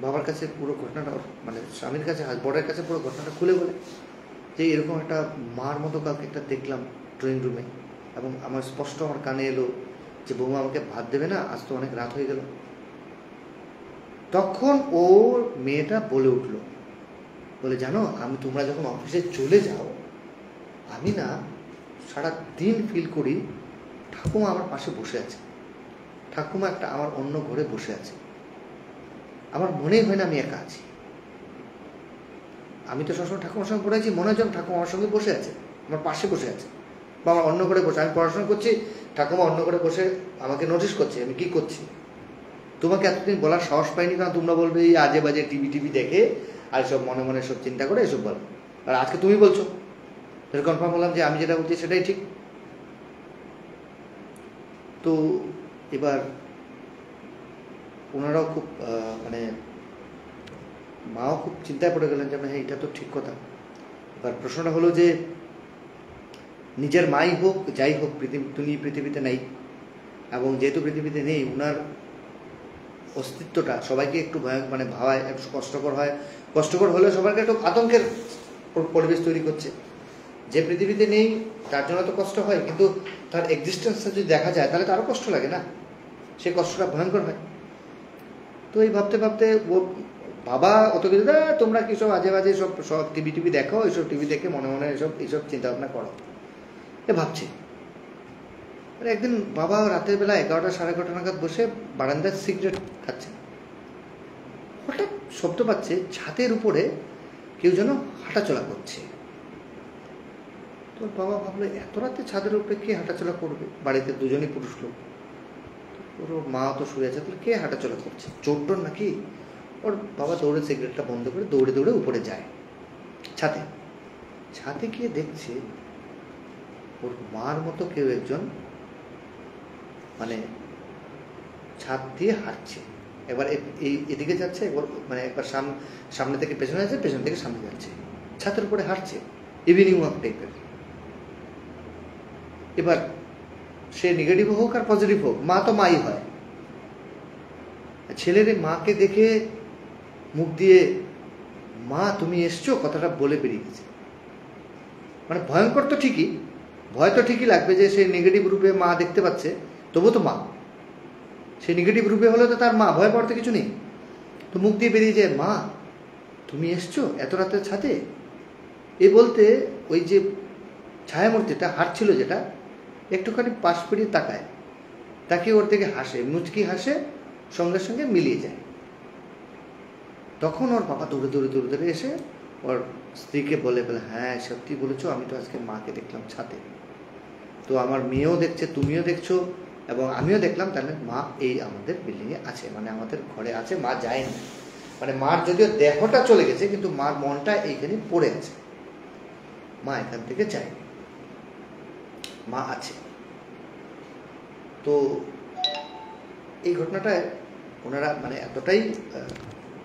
বাবার কাছে পুরো ঘটনাটা, মানে স্বামীর কাছে, বরের কাছে পুরো ঘটনাটা খুলে বলে যে এরকম একটা মার মতো কাউকে একটা দেখলাম ড্রয়িং রুমে, এবং আমার স্পষ্ট আমার কানে এলো যে বৌমা আমাকে ভাত দেবে না, আজ তো অনেক রাত হয়ে গেল। তখন ওর মেয়েটা বলে উঠলো, বলে জানো আমি, তোমরা যখন অফিসে চলে যাও, আমি না সারা দিন ফিল করি ঠাকুমা আমার পাশে বসে আছে, ঠাকুমা একটা আমার অন্য ঘরে বসে আছে, আমার মনেই হয় না আমি একা আছি। আমি তো সবসময় ঠাকুমার সঙ্গে পড়ে আছি, মনে হয় যেন ঠাকুমা আমার সঙ্গে বসে আছে, আমার পাশে বসে আছে, বা আমার অন্য ঘরে বসে, আমি পড়াশোনা করছি, ঠাকুমা অন্য ঘরে বসে আমাকে নোটিস করছে আমি কি করছি। তোমাকে এতদিন বলার সাহস পাইনি, কারণ তোমরা বলবে এই আজে বাজে টিভি দেখে আর সব মনে মনে সব চিন্তা করে এসব বলো, আর আজকে তুমি বলছো, তাহলে কনফার্ম হলাম যে আমি যেটা বলছি সেটাই ঠিক। তো এবার ওনারাও খুব মানে মাও খুব চিন্তায় পড়ে গেলেন যে হ্যাঁ এটা তো ঠিক কথা। এবার প্রশ্নটা হলো যে নিজের মাই হোক যাই হোক, তিনি পৃথিবীতে নেই, এবং যেহেতু পৃথিবীতে নেই, ওনার অস্তিত্বটা সবাইকে একটু মানে ভাবায়, একটু কষ্টকর হয়, কষ্টকর হলেও সবাইকে একটু আতঙ্কের পরিবেশ তৈরি করছে। যে পৃথিবীতে নেই তার জন্য তো কষ্ট হয়, কিন্তু তার এক্সিস্টেন্সটা যদি দেখা যায় তাহলে তো আরও কষ্ট লাগে না, সেই কষ্টটা ভয়ঙ্কর হয়। তো এই ভাবতে ভাবতে ও বাবা অত কিছু, তোমরা কি সব আজে বাজে সব টিভি দেখো, এইসব টিভি দেখে মনে মনে এইসব চিন্তা ভাবনা করো, এ ভাবছি। একদিন বাবা রাতের বেলা 11টা 11:30 নাগাদ বসে বারান্দায় সিগারেট খাচ্ছে, হঠাৎ শব্দ পাচ্ছে ছাদের উপরে কেউ যেন হাঁটাচলা করছে। তোর বাবা ভাবলো এত রাতে ছাদের উপরে কে হাঁটাচলা করবে, বাড়িতে দুজনই পুরুষ লোক, ওর মা তো শুয়ে আছে, তাহলে কে হাঁটাচলা করছে, চোর টোর নাকি? ওর বাবা দৌড়ে সিগারেটটা বন্ধ করে দৌড়ে দৌড়ে উপরে যায় ছাদে গিয়ে দেখছে ওর মার মতো কেউ একজন মানে ছাদ দিয়ে হাঁটছে, একবার এদিকে যাচ্ছে, একবার সামনে থেকে পেছনে যাচ্ছে, পেছন থেকে সামনে যাচ্ছে, ছাদের উপরে হাঁটছে, ইভিনিং ওয়াক টাইপের। এবার সে নেগেটিভ হোক আর পজিটিভ হোক, মা তো মাই হয়। ছেলের মাকে দেখে মুখ দিয়ে মা তুমি এসছো কথাটা বলে বেরিয়ে গেছে। মানে ভয়ঙ্কর তো ঠিকই, ভয় তো ঠিকই লাগবে যে সে নেগেটিভ রূপে মা দেখতে পাচ্ছে, তবু তো মা, সে নেগেটিভ রূপে হলে তো তার মা, ভয় পড়তে কিছু নেই। তো মুখ দিয়ে বেরিয়ে যায় মা তুমি এসছো এত রাতের ছাদে। এই বলতে ওই যে ছায়ামূর্তিটা হাঁটছিল, যেটা একটুখানি পাশ পেরিয়ে তাকায়, তাকে ওর থেকে হাসে, মুচকি হাসে, সঙ্গে সঙ্গে মিলিয়ে যায়। তখন ওর বাবা দৌড়ে দৌড়ে দৌড়ে দৌড়ে এসে ওর স্ত্রীকে বলে হ্যাঁ সত্যি বলেছো, আমি তো আজকে মাকে দেখলাম ছাদে, তো আমার মেয়েও দেখছে, তুমিও দেখছো, এবং আমিও দেখলাম, তাহলে মা এই আমাদের বিল্ডিংয়ে আছে, মানে আমাদের ঘরে আছে, মা যায়নি। মানে মার যদিও দেহটা চলে গেছে, কিন্তু মার মনটা এইখানে পড়ে আছে, মা এখান থেকে যায়নি, মা আছে। তো এই ঘটনাটায় ওনারা মানে এতটাই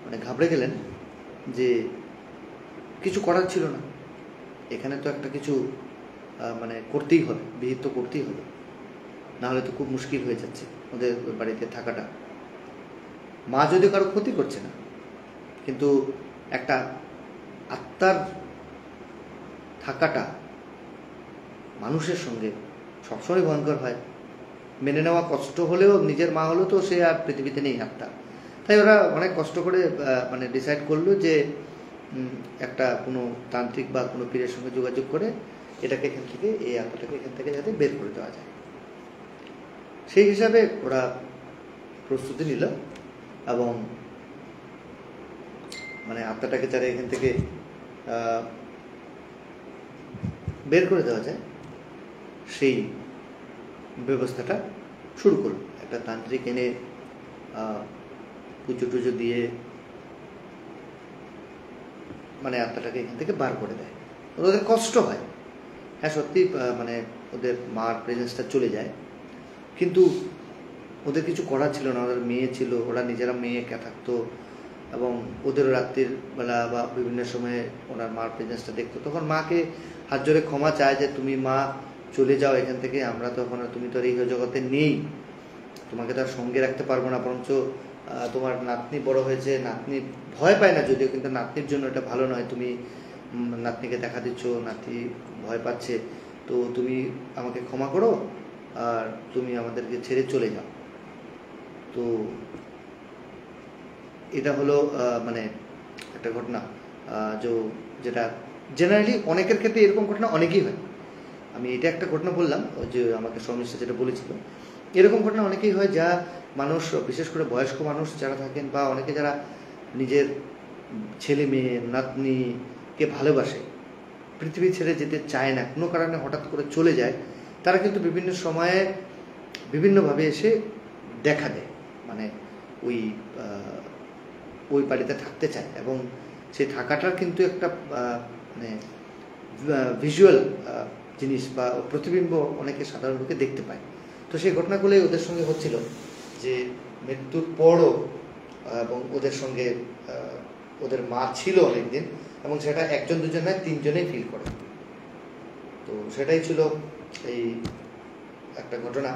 মানে ঘাবড়ে গেলেন যে কিছু করার ছিল না, এখানে তো একটা কিছু মানে করতেই হবে, বিহিত তো করতেই হবে, নাহলে তো খুব মুশকিল হয়ে যাচ্ছে ওদের বাড়িতে থাকাটা। মা যদি কারো ক্ষতি করছে না, কিন্তু একটা আত্মার থাকাটা মানুষের সঙ্গে সবসময় ভয়ঙ্কর হয়। মেনে নেওয়া কষ্ট হলেও, নিজের মা হলেও তো সে আর পৃথিবীতে নেই আত্মা। তাই ওরা অনেক কষ্ট করে মানে ডিসাইড করলো যে একটা কোনো তান্ত্রিক বা কোনো পীরের সঙ্গে যোগাযোগ করে এটাকে এখান থেকে, এই আত্মাটাকে এখান থেকে যাতে বের করে দেওয়া যায়, সেই হিসাবে ওরা প্রস্তুতি নিল, এবং মানে আত্মাটাকে যারা এখান থেকে বের করে দেওয়া যায় সেই ব্যবস্থাটা শুরু করল। একটা তান্ত্রিক এনে পুজো টুজো দিয়ে মানে আত্মাটাকে এখান থেকে বার করে দেয়। ওদের কষ্ট হয়, হ্যাঁ সত্যি, মানে ওদের মার প্রেজেন্সটা চলে যায়, কিন্তু ওদের কিছু করার ছিল না, ওদের মেয়ে ছিল, ওরা নিজেরা মেয়ে একা থাকতো, এবং ওদের রাত্রির বেলা বা বিভিন্ন সময়ে ওনার মার প্রেজেন্সটা দেখতো। তখন মাকে হাত জোরে ক্ষমা চায় যে তুমি মা চলে যাও এখান থেকে, আমরা তো এখন, তুমি তো আর এই জগতে নেই, তোমাকে তো আর সঙ্গে রাখতে পারবো না, বরঞ্চ তোমার নাতনি বড় হয়েছে, নাতনি ভয় পায় না যদিও, কিন্তু নাতনির জন্য এটা ভালো নয়, তুমি নাতনিকে দেখা দিচ্ছ, নাতনি ভয় পাচ্ছে, তো তুমি আমাকে ক্ষমা করো আর তুমি আমাদেরকে ছেড়ে চলে যাও। তো এটা হলো মানে একটা ঘটনা যেটা জেনারেলি অনেকের ক্ষেত্রে এরকম ঘটনা অনেকেই হয়। আমি এটা একটা ঘটনা বললাম, যে আমাকে সৌমিশ্র যেটা বলেছিল, এরকম ঘটনা অনেকেই হয়, যা মানুষ, বিশেষ করে বয়স্ক মানুষ যারা থাকেন, বা অনেকে যারা নিজের ছেলে মেয়ে নাতনিকে ভালোবাসে, পৃথিবী ছেড়ে যেতে চায় না, কোনো কারণে হঠাৎ করে চলে যায়, তারা কিন্তু বিভিন্ন সময়ে বিভিন্নভাবে এসে দেখা দেয়, মানে ওই বাড়িতে থাকতে চায়, এবং সেই থাকাটার কিন্তু একটা মানে ভিজুয়াল জিনিস বা প্রতিবিম্ব অনেকে সাধারণ লোকে দেখতে পায়। তো সেই ঘটনাগুলোই ওদের সঙ্গে হচ্ছিল, যে মৃত্যুর পরও, এবং ওদের সঙ্গে ওদের মা ছিল অনেকদিন, এবং সেটা একজন দুজন নয়, তিনজনেই ফিল করে। তো সেটাই ছিল এই একটা ঘটনা।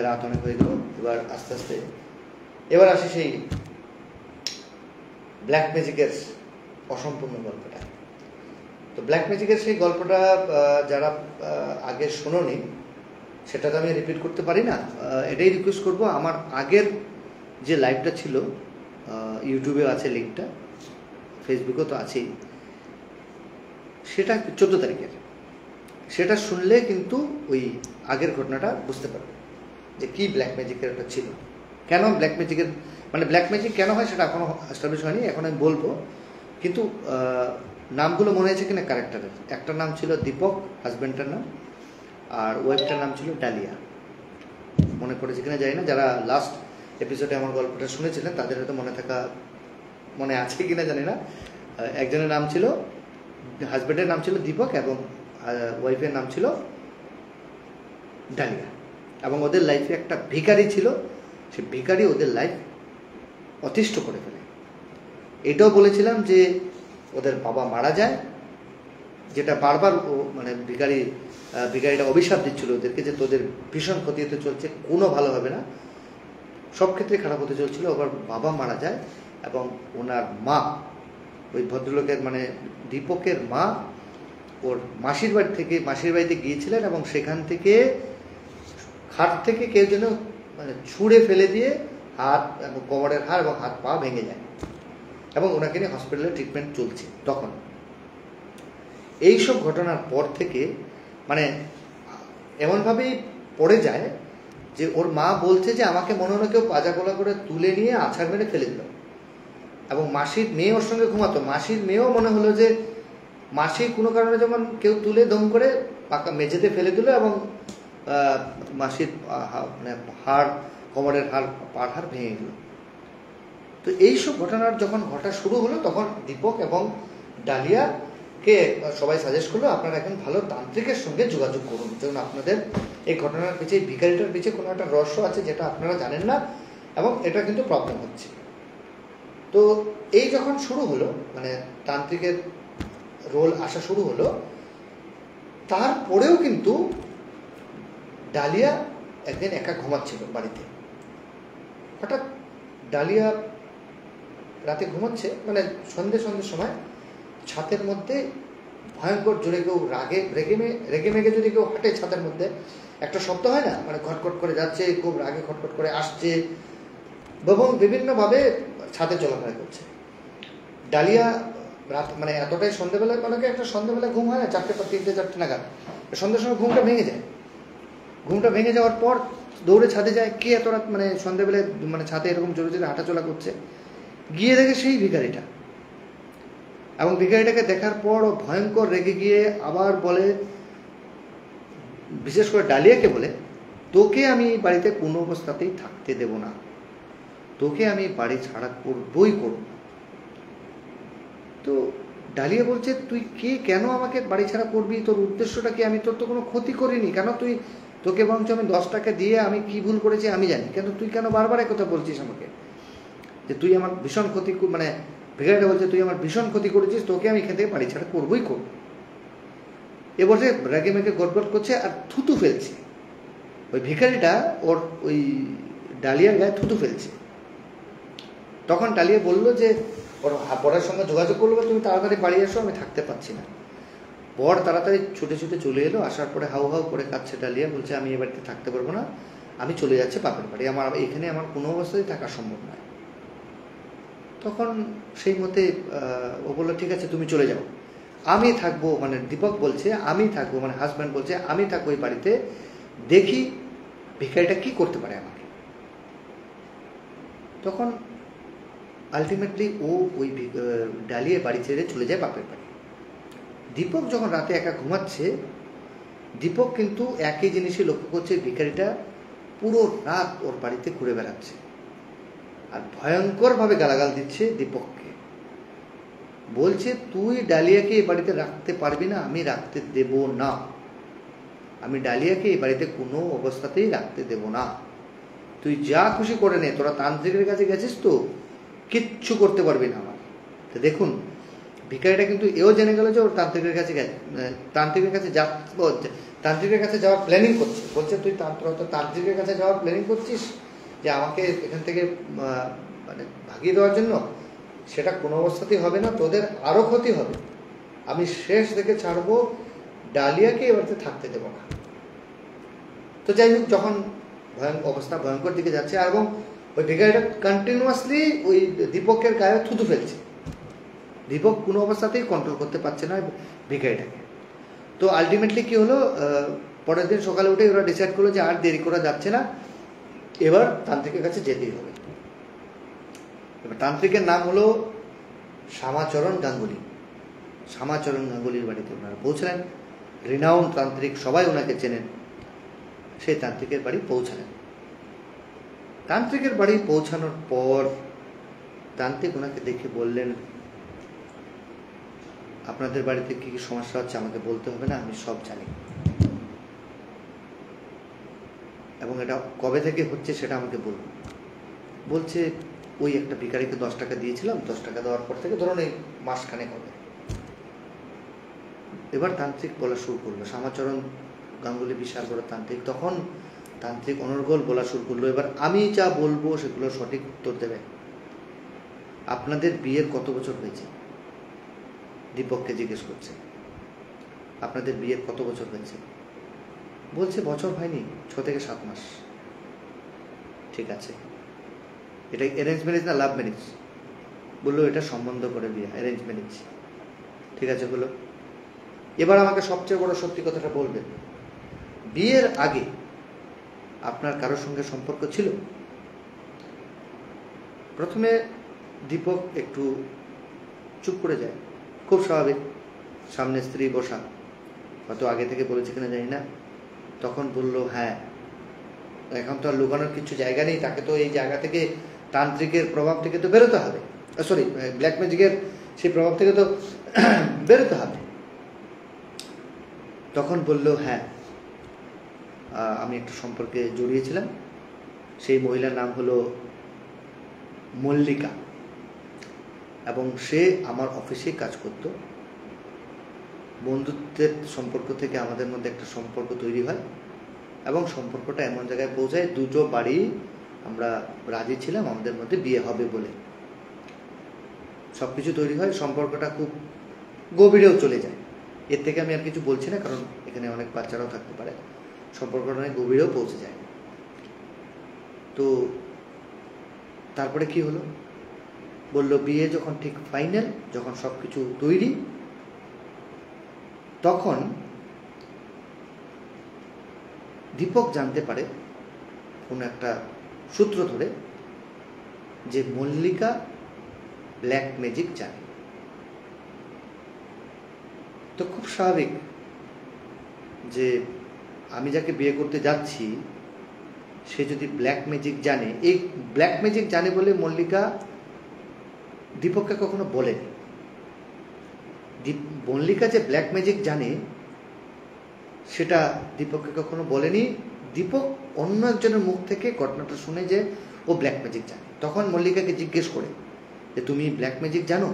রাত অনেক হয়ে গেল, এবার আস্তে আস্তে এবার আসি সেই ব্ল্যাক ম্যাজিকের অসম্পূর্ণ গল্পটা। তো ব্ল্যাক ম্যাজিকের সেই গল্পটা যারা আগে শোনোনি সেটা তো আমি রিপিট করতে পারি না, এটাই রিকোয়েস্ট করব, আমার আগের যে লাইভটা ছিল ইউটিউবে আছে লিঙ্কটা, ফেসবুকেও তো আছেই, সেটা 14 তারিখের, সেটা শুনলে কিন্তু ওই আগের ঘটনাটা বুঝতে পারবে যে কি ব্ল্যাক ম্যাজিকের একটা ছিল, কেন ব্ল্যাক ম্যাজিকের মানে ব্ল্যাক ম্যাজিক কেন হয় সেটা এখনও এস্টাবলিশ হয়নি, এখন আমি বলবো। কিন্তু নামগুলো মনে আছে কিনা ক্যারেক্টারের, একটার নাম ছিল দীপক, হাজব্যান্ডটার নাম, আর ওয়াইফটার নাম ছিল ডালিয়া। মনে পড়েছে কিনা জানি না, যারা লাস্ট এপিসোডে আমার গল্পটা শুনেছিলেন তাদের হয়তো মনে আছে কিনা জানি না। একজনের নাম ছিল, হাজব্যান্ডের নাম ছিল দীপক এবং ওয়াইফের নাম ছিল ডালিয়া, এবং ওদের লাইফে একটা ভিখারি ছিল, সে ভিখারি ওদের লাইফ অতিষ্ঠ করে ফেলে। এটাও বলেছিলাম যে ওদের বাবা মারা যায়, যেটা বারবার মানে ভিখারিটা অভিশাপ দিচ্ছিল ওদেরকে যে তোদের ভীষণ ক্ষতি হতে চলছে, কোনো ভালো হবে না, সব ক্ষেত্রে খারাপ হতে চলছিল। ওর বাবা মারা যায় এবং ওনার মা, ওই ভদ্রলোকের মানে দীপকের মা ওর মাসির বাড়িতে গিয়েছিলেন এবং সেখান থেকে খাট থেকে কেউ যেন মানে ছুঁড়ে ফেলে দিয়ে হাত এবং কোমরের হাড় এবং হাত পা ভেঙে যায় এবং ওনাকে নিয়ে হসপিটালে ট্রিটমেন্ট চলছে। তখন এইসব ঘটনার পর থেকে মানে এমনভাবেই পড়ে যায় যে ওর মা বলছে যে আমাকে মনে হলো কেউ পাজা গলা করে তুলে নিয়ে আছাড় মেরে ফেলে দিল, এবং মাসির মেয়ে ওর সঙ্গে ঘুমাতো, মাসির মেয়েও মনে হলো যে মাসি কোনো কারণে যেমন কেউ তুলে দম করে পাকা মেঝেতে ফেলে দিল এবং মাসির মানে হাড়, কোমরের হাড়, পাড় হাড় ভেঙে গেল। তো এইসব ঘটনার যখন ঘটা শুরু হলো তখন দীপক এবং ডালিয়াকে সবাই সাজেস্ট করলো আপনারা এখন ভালো তান্ত্রিকের সঙ্গে যোগাযোগ করুন, যেমন আপনাদের এই ঘটনার পিছিয়ে, ভিখারিটার পিছিয়ে কোনো একটা রহস্য আছে যেটা আপনারা জানেন না এবং এটা কিন্তু প্রবলেম হচ্ছে। তো এই যখন শুরু হলো মানে তান্ত্রিকের রোল আসা শুরু হলো, তারপরেও কিন্তু ডালিয়া একদিন একা ঘুমাচ্ছিল বাড়িতে। হঠাৎ ডালিয়া রাতে ঘুমাচ্ছে মানে সন্ধ্যে সময় ছাদের মধ্যে ভয়ঙ্কর জোরে কেউ রেগে মেগে যদি কেউ হাঁটে ছাদের মধ্যে একটা শব্দ হয় না, মানে ঘটঘট করে যাচ্ছে, খুব রাগে ঘটঘট করে আসছে এবং বিভিন্নভাবে ছাদে চলাফেরা করছে। ডালিয়া রাত মানে এতটাই সন্ধ্যেবেলায়, অনেকে একটা সন্ধ্যেবেলায় ঘুম হয় না 3টে নাগাদ, সন্ধ্যের সময় ঘুমটা ভেঙে যায়। ঘুমটা ভেঙে যাওয়ার পর দৌড়ে ছাদে যায়, কে এত রাত মানে সন্ধ্যেবেলায় মানে ছাদে এরকম জোরে জোরে হাঁটাচলা করছে, গিয়ে দেখে সেই ভিখারিটা, এবং ভিখারিটাকে দেখার পর ভয়ঙ্কর রেগে গিয়ে আবার বলে, বিশেষ করে ডালিয়াকে বলে, তোকে আমি বাড়িতে কোনো অবস্থাতেই থাকতে দেব না, তোকে আমি বাড়ি ছাড়া করবই করব। তো ডালিয়া বলছে তুই কে, কেন আমাকে বাড়ি ছাড়া করবি, তোর উদ্দেশ্যটা কি, আমি তোর তো কোনো ক্ষতি করিনি, কেন তোকে বরঞ্চ আমি 10 টাকা দিয়ে আমি কি ভুল করেছি আমি জানি, কিন্তু তুই কেন বারবার একথা বলছিস আমাকে যে তুই আমার ভীষণ ক্ষতি, মানে ভিখারিটা বলছে তুই আমার ভীষণ ক্ষতি করেছিস, তোকে আমি এখান থেকে বাড়ি ছাড়া করবই করব। এ বলছে রেগে মেগে গড়গড় করছে আর থুতু ফেলছে, ওই ভিখারিটা ওর ওই ডালিয়ার গায়ে থুতু ফেলছে। তখন ডালিয়া বললো যে ওর বরের সঙ্গে যোগাযোগ করলো, তুমি তাড়াতাড়ি বাড়ি এসো, আমি থাকতে পারছি না। বর তাড়াতাড়ি ছুটে চলে এলো, আসার পরে হাউ হাউ করে কাঁদছে ডালিয়া, বলছে আমি এ বাড়িতে থাকতে পারবো না, আমি চলে যাচ্ছি বাপের বাড়ি, আমার এখানে আমার কোনো অবস্থায় থাকা সম্ভব নয়। তখন সেই মতে ও বললো ঠিক আছে তুমি চলে যাও, আমি থাকবো, মানে দীপক বলছে আমি থাকবো, মানে হাজব্যান্ড বলছে আমি থাকবো এই বাড়িতে, দেখি ভিখারিটা কি করতে পারে আমাকে। তখন আলটিমেটলি ও ওই ডালিয়া বাড়ি ছেড়ে চলে যায় বাপের বাড়ি। দীপক যখন রাতে একা ঘুমাচ্ছে, দীপক কিন্তু একই জিনিসই লক্ষ্য করছে, ভিখারিটা পুরো রাত ওর বাড়িতে ঘুরে বেড়াচ্ছে আর ভয়ঙ্করভাবে গালাগাল দিচ্ছে দীপককে, বলছে তুই ডালিয়াকে এই বাড়িতে রাখতে পারবি না, আমি রাখতে দেব না, আমি ডালিয়াকে এই বাড়িতে কোনো অবস্থাতেই রাখতে দেব না, তুই যা খুশি করে নে, তোরা তান্ত্রিকের কাছে গেছিস তো কিচ্ছু করতে পারবি না আমার। তো দেখুন ভিখারিটা কিন্তু এও জেনে গেল যে ওর তান্ত্রিকের কাছে তান্ত্রিকের কাছে যাওয়ার প্ল্যানিং করছে। বলছে তুই তান্ত্রিকের কাছে যাওয়ার প্ল্যানিং করছিস যে আমাকে এখান থেকে মানে ভাগিয়ে দেওয়ার জন্য, সেটা কোনো অবস্থাতেই হবে না, তোদের আরও ক্ষতি হবে। আমি শেষ থেকে ছাড়বো, ডালিয়াকে এবারে থাকতে দেবো না। তো যাই হোক, যখন অবস্থা ভয়ঙ্কর দিকে যাচ্ছে, এবং ওই ভিখারিটা কন্টিনিউয়াসলি ওই দীপকের গায়ে থুতু ফেলছে। দীপক কোনো অবস্থাতেই কন্ট্রোল করতে পারছে না ভিখারিটাকে। তো আলটিমেটলি কি হলো, পরের দিন সকালে উঠে ওরা ডিসাইড করলো যে আর দেরি করা যাচ্ছে না, এবার তান্ত্রিকের কাছে যেতেই হবে। এবার তান্ত্রিকের নাম হলো শ্যামাচরণ গাঙ্গুলি। শ্যামাচরণ গাঙ্গুলির বাড়িতে ওনারা পৌঁছলেন। রিনাউন তান্ত্রিক, সবাই ওনাকে চেনেন। সেই তান্ত্রিকের বাড়ি পৌঁছালেন। তান্ত্রিকের বাড়ি পৌঁছানোর পর তান্ত্রিক ওনাকে দেখে বললেন, আপনাদের বাড়িতে কি কি সমস্যা হচ্ছে আমাকে বলতে হবে না, আমি সব জানি, এবং এটা কবে থেকে হচ্ছে সেটা আমাকে বলুন। বলছে ওই একটা ভিখারিকে 10 টাকা দিয়েছিলাম, 10 টাকা দেওয়ার পর থেকে ধরুন এই মাসখানেক হবে। এবার তান্ত্রিক বলা শুরু করলো, শ্যামাচরণ গাঙ্গুলি বিশাল বড় তান্ত্রিক। তখন তান্ত্রিক অনর্গল বলা শুরু করলো, এবার আমি যা বলবো সেগুলো সঠিক উত্তর দেবে। আপনাদের বিয়ের কত বছর হয়েছে? দীপককে জিজ্ঞেস করছে, আপনাদের বিয়ের কত বছর হয়েছে? বলছে বছর হয়নি, 6 থেকে 7 মাস। ঠিক আছে, এটা অ্যারেঞ্জ ম্যারেজ না লাভ ম্যারেজ? বললো এটা সম্বন্ধ করে বিয়ে, অ্যারেঞ্জ ম্যারেজ। ঠিক আছে বলো, এবার আমাকে সবচেয়ে বড় সত্যি কথাটা বলবেন, বিয়ের আগে আপনার কারোর সঙ্গে সম্পর্ক ছিল? প্রথমে দীপক একটু চুপ করে যায়, খুব স্বাভাবিক, সামনে স্ত্রী বসা, হয়তো আগে থেকে বলেছে কিনা জানি না। তখন বললো হ্যাঁ, এখন তো আর লুকানোর কিছু জায়গা নেই, তাকে তো এই জায়গা থেকে, তান্ত্রিকের প্রভাব থেকে তো বেরোতে হবে, সরি ব্ল্যাক ম্যাজিকের সেই প্রভাব থেকে তো বেরোতে হবে। তখন বলল হ্যাঁ, আমি একটু সম্পর্কে জড়িয়েছিলাম, সেই মহিলার নাম হলো মল্লিকা, এবং সে আমার অফিসেই কাজ করত। বন্ধুত্বের সম্পর্ক থেকে আমাদের মধ্যে একটা সম্পর্ক তৈরি হয়, এবং সম্পর্কটা এমন জায়গায় পৌঁছায়, দুটো বাড়ি আমরা রাজি ছিলাম আমাদের মধ্যে বিয়ে হবে বলে। সব কিছু তৈরি হয়, সম্পর্কটা খুব গভীরেও চলে যায়। এর থেকে আমি আর কিছু বলছি না, কারণ এখানে অনেক বাচ্চারাও থাকতে পারে। সম্পর্কটা অনেক গভীরেও পৌঁছে যায়। তো তারপরে কি হলো, বলল বিয়ে যখন ঠিক ফাইনাল, যখন সব কিছু তৈরি, তখন দীপক জানতে পারে কোন একটা সূত্র ধরে যে মল্লিকা ব্ল্যাক ম্যাজিক জানে। তো খুব স্বাভাবিক যে আমি যাকে বিয়ে করতে যাচ্ছি সে যদি ব্ল্যাক ম্যাজিক জানে, এই ব্ল্যাক ম্যাজিক জানে বলে মল্লিকা দীপককে কখনো বলেনি। মল্লিকা যে ব্ল্যাক ম্যাজিক জানে সেটা দীপককে কখনো বলেনি। দীপক অন্য একজনের মুখ থেকে ঘটনাটা শুনে যে ও ব্ল্যাক ম্যাজিক জানে। তখন মল্লিকাকে জিজ্ঞেস করে যে তুমি ব্ল্যাক ম্যাজিক জানো,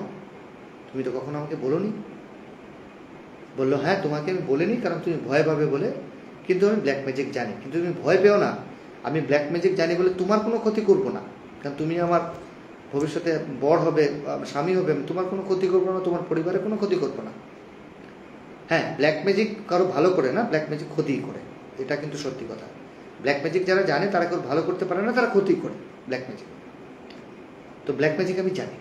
তুমি তো কখনো আমাকে বলোনি। বললো হ্যাঁ, তোমাকে আমি বলিনি কারণ তুমি ভয় পাবে বলে, কিন্তু আমি ব্ল্যাক ম্যাজিক জানি। কিন্তু তুমি ভয় পেও না, আমি ব্ল্যাক ম্যাজিক জানি বলে তোমার কোনো ক্ষতি করবো না, কারণ তুমি আমার ভবিষ্যতে বর হবে, স্বামী হবে, আমি তোমার কোনো ক্ষতি করবো না, তোমার পরিবারের কোনো ক্ষতি করবো না। হ্যাঁ, ব্ল্যাক ম্যাজিক কারো ভালো করে না, ব্ল্যাক ম্যাজিক ক্ষতিই করে, এটা কিন্তু সত্যি কথা। ব্ল্যাক ম্যাজিক যারা জানে তারা কেউ ভালো করতে পারে না, তারা ক্ষতি করে ব্ল্যাক ম্যাজিক। তো ব্ল্যাক ম্যাজিক আমি জানি।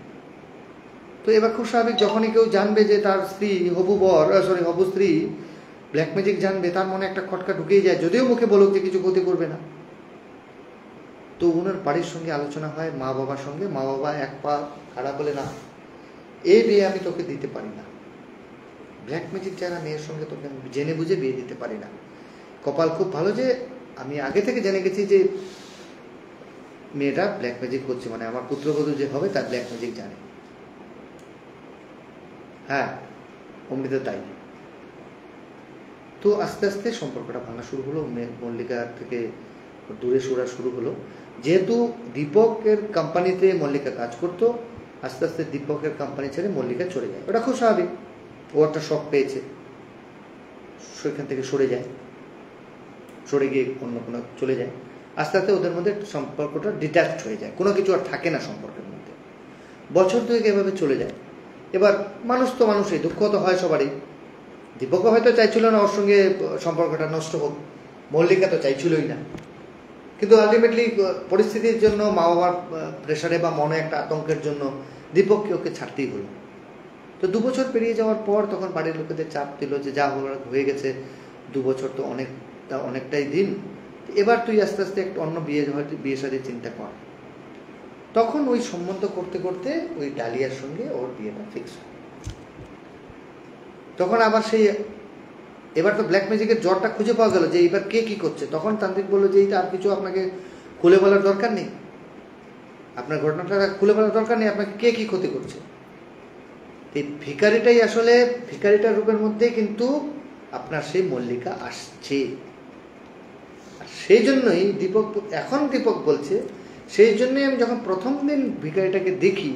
তো এবার খুব স্বাভাবিক, যখনই কেউ জানবে যে তার স্ত্রী, হবু স্ত্রী ব্ল্যাক ম্যাজিক জানবে, তার মনে একটা খটকা ঢুকেই যায়, যদিও মুখে বলুক যে কিছু ক্ষতি করবে না। তো ওনার বাড়ির সঙ্গে আলোচনা হয়, মা বাবার সঙ্গে। মা বাবা এক পা খাড়া বলে না, এই বিয়ে আমি তোকে দিতে পারি না, ব্ল্যাক ম্যাজিক যারা মেয়ের সঙ্গে তোকে জেনে বুঝে বিয়ে দিতে পারি না। কপাল খুব ভালো যে আমি আগে থেকে জেনে গেছি যে মেয়েটা ব্ল্যাক ম্যাজিক করছে, মানে আমার পুত্রবধূ যে হবে তার ব্ল্যাক ম্যাজিক জানে। হ্যাঁ, অমৃত তাই। তো আস্তে আস্তে সম্পর্কটা ভাঙা শুরু হলো, মল্লিকার থেকে দূরে সরা শুরু হলো। যেহেতু দীপকের কোম্পানিতে মল্লিকা কাজ করতো, আস্তে আস্তে দীপকের কোম্পানি ছেড়ে মল্লিকা চলে যায়। ওটা খুব স্বাভাবিক, ও একটা শখ পেয়েছে, সেখান থেকে সরে যায়, সরে গিয়ে অন্য কোনো চলে যায়। আস্তে আস্তে ওদের মধ্যে সম্পর্কটা ডিট্যাচড হয়ে যায়, কোনো কিছু আর থাকে না সম্পর্কের মধ্যে। বছর দুয়েক এভাবে চলে যায়। এবার মানুষ তো মানুষই, দুঃখ তো হয় সবারই। দীপকও হয়তো চাইছিল না ওর সঙ্গে সম্পর্কটা নষ্ট হোক, মল্লিকা তো চাইছিলই না, কিন্তু আলটিমেটলি পরিস্থিতির জন্য, মা বাবার প্রেশারে বা মনে একটা আতঙ্কের জন্য দীপককে ওকে ছাড়তেই হলো। তো 2 বছর পেরিয়ে যাওয়ার পর তখন বাড়ির লোকেদের চাপ দিল যে যা হয়ে গেছে, 2 বছর তো অনেকটাই দিন, এবার তুই আস্তে আস্তে একটা অন্য বিয়ে শাদীর চিন্তা কর। তখন ওই সম্বন্ধ করতে করতে ওই ডালিয়ার সঙ্গে ওর বিয়েটা ফিক্স হয়। তখন আবার সেই এবার তো ব্ল্যাক ম্যাজিকের জ্বরটা খুঁজে পাওয়া গেল যে এবার কে কি করছে। তখন তান্ত্রিক বললো যে এইটা আর কিছু আপনাকে খুলে বলার দরকার নেই, আপনার ঘটনাটা খুলে বলার দরকার নেই, আপনাকে কে কি ক্ষতি করছে। এই ভিখারিটাই আসলে, ভিখারিটার রূপের মধ্যে কিন্তু আপনার সেই মল্লিকা আসছে। আর সেই জন্যই দীপক বলছে, সেই জন্যই আমি যখন প্রথম দিন ভিখারিটাকে দেখি,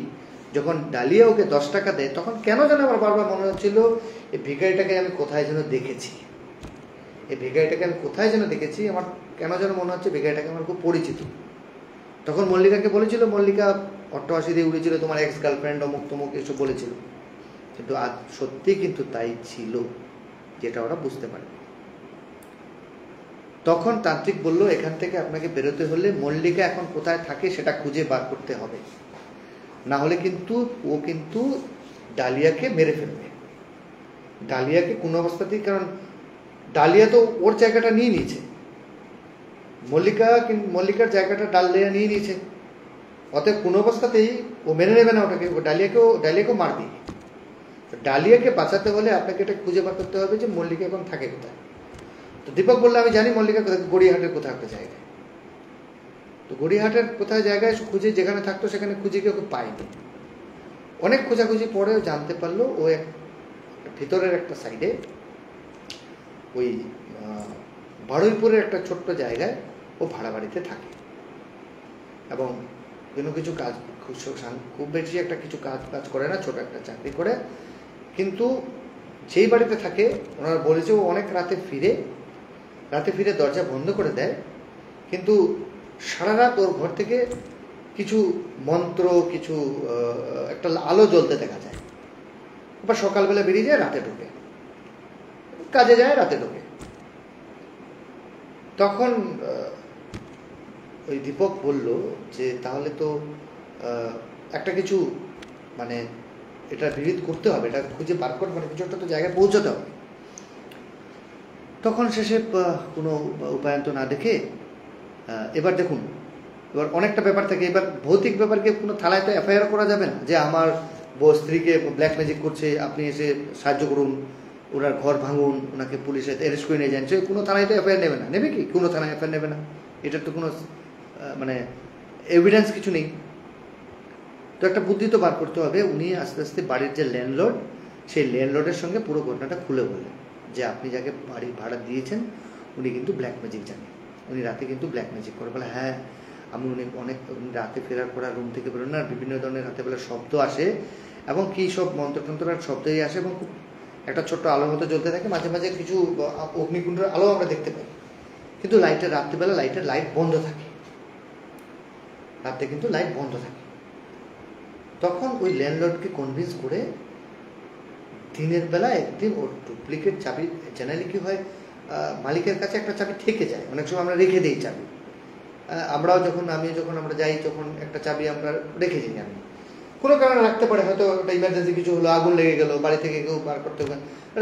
যখন ডালিয়া ওকে 10 টাকা দেয়, তখন কেন যেন আমার বারবার মনে হচ্ছিল এই ভিখারিটাকে আমি কোথায় যেন দেখেছি, আমার কেন যেন মনে হচ্ছে ভিখারিটাকে আমার খুব পরিচিত। তখন মল্লিকাকে বলেছিল, মল্লিকা 88 দিয়ে উড়েছিল, তোমার এক্স গার্লফ্রেন্ড অমুক তমুক এসব বলেছিল, কিন্তু আজ সত্যি কিন্তু তাই ছিল, যেটা ওরা বুঝতে পারে। তখন তান্ত্রিক বলল, এখান থেকে আপনাকে বেরোতে হলে মল্লিকা এখন কোথায় থাকে সেটা খুঁজে বার করতে হবে, না হলে কিন্তু ও কিন্তু ডালিয়াকে মেরে ফেলবে। ডালিয়াকে কোন অবস্থাতেই, কারণ ডালিয়া তো ওর জায়গাটা নিয়ে নিয়েছে, মল্লিকার জায়গাটা ডালিয়া নিয়ে নিয়েছে, অতএব কোন অবস্থাতেই ও মেনে নেবে না ওটাকে, ও ডালিয়াকেও মারবে। ডালিয়াকে বাঁচাতে হলে আপনাকে এটা খুঁজে বার করতে হবে যে মল্লিকা এখন থাকে কোথায়। তো দীপক বললো, আমি জানি মল্লিকা কোথায়, গড়িয়াহাটের কোথাও একটা জায়গায়। তো গড়িয়াহাটের কোথায় জায়গায় খুঁজে, যেখানে থাকতো সেখানে খুঁজে গিয়ে ওকে পায়নি। অনেক খোঁজাখুঁজি পরেও জানতে পারলো ও ভিতরের একটা সাইডে ওই বারুইপুরের একটা ছোট্ট জায়গায় ও ভাড়া বাড়িতে থাকে, এবং কিছু কাজ, খুব বেশি একটা কিছু কাজ করে না, ছোট একটা চাকরি করে। কিন্তু যেই বাড়িতে থাকে ওনারা বলেছে ও অনেক রাতে ফিরে দরজা বন্ধ করে দেয়, কিন্তু সারা রাত ওর ঘর থেকে কিছু মন্ত্র, কিছু একটা আলো জ্বলতে দেখা যায়। এবার সকালবেলা বেরিয়ে যায়, রাতে ঢোকে, কাজে যায়, রাতে ঢোকে। তখন ওই দীপক বলল যে তাহলে তো একটা কিছু, মানে এটা বিহিত করতে হবে, এটা খুঁজে বার করতে, মানে কিছু একটা তো জায়গায় পৌঁছতে হবে। তখন শেষে কোনো উপায়ন্ত না দেখে, এবার দেখুন, এবার অনেকটা ব্যাপার থাকে। এবার ভৌতিক ব্যাপারকে কোনো থানায় তো এফআইআর করা যাবে না যে আমার স্ত্রীকে ব্ল্যাক ম্যাজিক করছে, আপনি এসে সাহায্য করুন, ওনার ঘর ভাঙুন, ওনাকে পুলিশে অ্যারেস্ট করে নিয়ে যান। সে কোনো থানায় তো এফআইআর নেবে না, নেবে কি? কোনো থানায় এফআইআর নেবে না, এটার তো কোনো মানে এভিডেন্স কিছু নেই। তো একটা বুদ্ধি তো বার করতে হবে। উনি আস্তে আস্তে বাড়ির যে ল্যান্ডলর্ড, সেই ল্যান্ডলর্ডের সঙ্গে পুরো ঘটনাটা খুলে বললেন যে আপনি যাকে বাড়ি ভাড়া দিয়েছেন উনি কিন্তু ব্ল্যাক ম্যাজিক জানেন, উনি রাতে কিন্তু ব্ল্যাক ম্যাজিক করে। বলে হ্যাঁ, আমি উনি রাতে ফেরার পর রুম থেকে বেরোন না, বিভিন্ন ধরনের রাতেবেলা শব্দ আসে, এবং কী সব মন্ত্রতন্ত্রের শব্দই আসে, এবং খুব একটা ছোট্ট আলোর মতো জ্বলতে থাকে, মাঝে মাঝে কিছু অগ্নিকুণ্ডের আলো আমরা দেখতে পাই, কিন্তু রাত্রিবেলা লাইট বন্ধ থাকে, রাতে কিন্তু লাইট বন্ধ থাকে। তখন ওই ল্যান্ডলর্ডকে কনভিন্স করে দিনের বেলা একদিন ওর ডুপ্লিকেট চাবি, জেনারেলি কি হয়, মালিকের কাছে একটা চাবি থেকে যায়, অনেক সময় আমরা রেখে দিই চাবি। আমিও যখন আমরা যাই, যখন একটা চাবি আমরা রেখে দিই, আমি কোনো কারণে রাখতে পারে, হয়তো একটা ইমার্জেন্সি কিছু হলো, আগুন লেগে গেল, বাড়ি থেকে কেউ বার করতে হবে,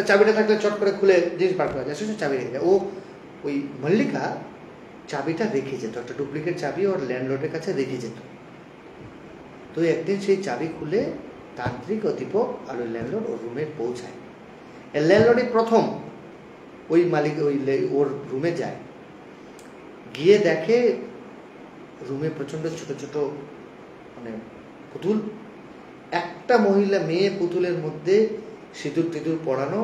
চাবিটা থাকলে চট করে খুলে জিনিস বার করা যায়, সেসব চাবি রেখে যায়। ওই মল্লিকা চাবিটা রেখে যেত, একটা ডুপ্লিকেট চাবি ওর ল্যান্ডলর্ডের কাছে রেখে যেত। তো একদিন সেই চাবি খুলে তান্ত্রিক ও দীপক আর ওই ল্যান্ডলর্ড ওর রুমে পৌঁছায়। ল্যান্ডলর্ডই প্রথম ওই মালিক ওর রুমে যায়, গিয়ে দেখে রুমে প্রচণ্ড ছোট ছোট মানে পুতুল, একটা মহিলা মেয়ে পুতুলের মধ্যে সিঁদুর টিঁদুর পরানো,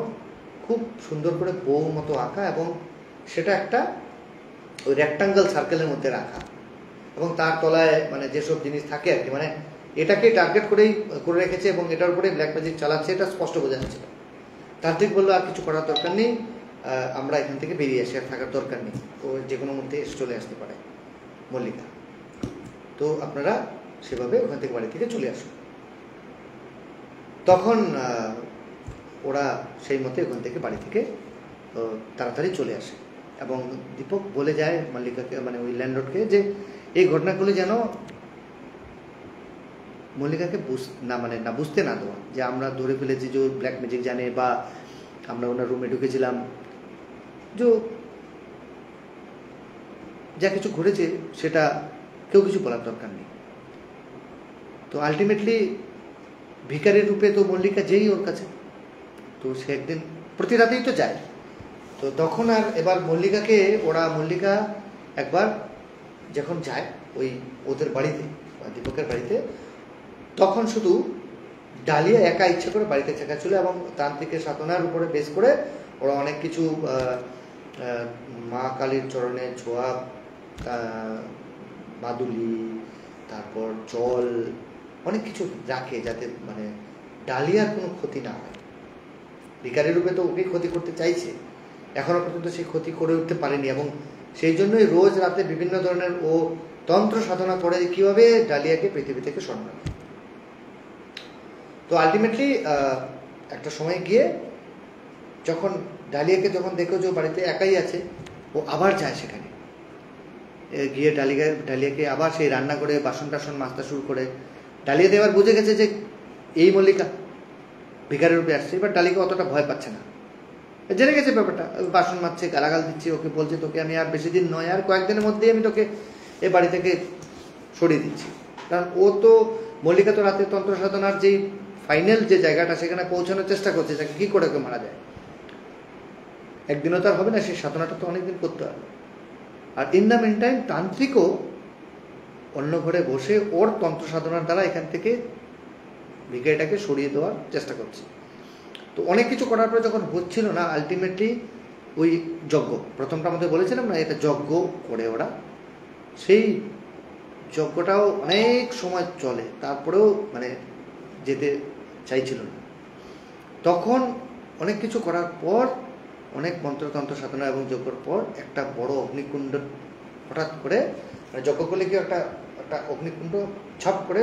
খুব সুন্দর করে বউ মতো আঁকা, এবং সেটা একটা ওই রেক্টাঙ্গেল সার্কেলের মধ্যে রাখা, এবং তার তলায় মানে যেসব জিনিস থাকে আর কি, মানে এটাকে টার্গেট করেই করে রেখেছে এবং এটার উপরে ব্ল্যাক ম্যাজিক চালাচ্ছে, এটা স্পষ্ট বোঝা যাচ্ছিল। তান্ত্রিক বললো আর কিছু করার দরকার নেই, আমরা এখান থেকে বেরিয়ে আসি, আর থাকার দরকার নেই, ও যে কোনো মধ্যে এসে চলে আসতে পারে মল্লিকা, তো আপনারা সেভাবে ওখান থেকে বাড়ি থেকে চলে আসুন। তখন ওরা সেই মতে ওখান থেকে বাড়ি থেকে তাড়াতাড়ি চলে আসে এবং দীপক বলে যায় মল্লিকাকে, মানে ওই ল্যান্ডলর্ডকে, যে এই ঘটনাগুলো যেন মল্লিকাকে না বুঝতে না দেওয়া, যে আমরা ধরে ফেলেছি যে ব্ল্যাক ম্যাজিক জানে, বা আমরা ওনার রুমে ঢুকেছিলাম, যে যা কিছু ঘটেছে সেটা কেউ কিছু বলার দরকার নেই। তো আলটিমেটলি ভিখারির রূপে তো মল্লিকা যেই ওর কাছে, তো সে একদিন প্রতি রাতেই তো যায়, তো তখন আর এবার মল্লিকা একবার যখন যায় ওই ওদের বাড়িতে, দীপকের বাড়িতে, তখন শুধু ডালিয়া একা ইচ্ছে করে বাড়িতে থাকা ছিল এবং তান্ত্রিকের সাধনার উপরে বেস করে ওরা অনেক কিছু মা কালীর চরণে ছোঁয়া, মাদুলি, তারপর জল, অনেক কিছু রাখে যাতে মানে ডালিয়ার কোনো ক্ষতি না হয়। ভিখারির রূপে তো ওকেই ক্ষতি করতে চাইছে, এখনো পর্যন্ত সেই ক্ষতি করে উঠতে পারেনি, এবং সেই জন্যই রোজ রাতে বিভিন্ন ধরনের ও তন্ত্র সাধনা করে কিভাবে ডালিয়াকে পৃথিবী থেকে সরানো। তো আলটিমেটলি একটা সময় গিয়ে যখন ডালিয়াকে দেখো যে বাড়িতে একাই আছে, ও আবার যায় সেখানে গিয়ে ডালিয়াকে আবার সেই রান্না করে বাসন টাসন মাজতে শুরু করে। ডালিয়া এবার বুঝে গেছে যে এই মল্লিকা ভিখারির রূপে আসছে, এবার ডালিকা অতটা ভয় পাচ্ছে না, জেনে গেছে ব্যাপারটা, বাসন মাজছে, গালাগাল দিচ্ছে, ওকে বলছে তোকে আমি আর বেশি দিন নয়, আর কয়েকদিনের মধ্যেই আমি তোকে এ বাড়ি থেকে সরিয়ে দিচ্ছি। কারণ ও তো মল্লিকা তো রাতে তন্ত্র সাধনার যেই ফাইনাল যে জায়গাটা সেখানে পৌঁছানোর চেষ্টা করছে, যাকে কি করে ওকে মারা যায়, একদিনও তার হবে না, সেই সাধনাটা তো অনেকদিন করতে হবে। আর ইন দ্য মেন টাইম তান্ত্রিকও অন্য ঘরে বসে ওর তন্ত্র সাধনার দ্বারা এখান থেকে ভিখারিটাকে সরিয়ে দেওয়ার চেষ্টা করছে। তো অনেক কিছু করার পরে যখন হচ্ছিল না, আলটিমেটলি ওই যজ্ঞ, প্রথমটা আমাদের বলেছিলাম না, এটা যজ্ঞ করে ওরা, সেই যজ্ঞটাও অনেক সময় চলে, তারপরেও মানে যেতে চাইছিল না। তখন অনেক কিছু করার পর, অনেক মন্ত্রতন্ত্র সাধনা এবং যজ্ঞের পর একটা বড় অগ্নিকুণ্ড হঠাৎ করে, মানে যজ্ঞ করলে কি একটা অগ্নিকুণ্ড ছাপ করে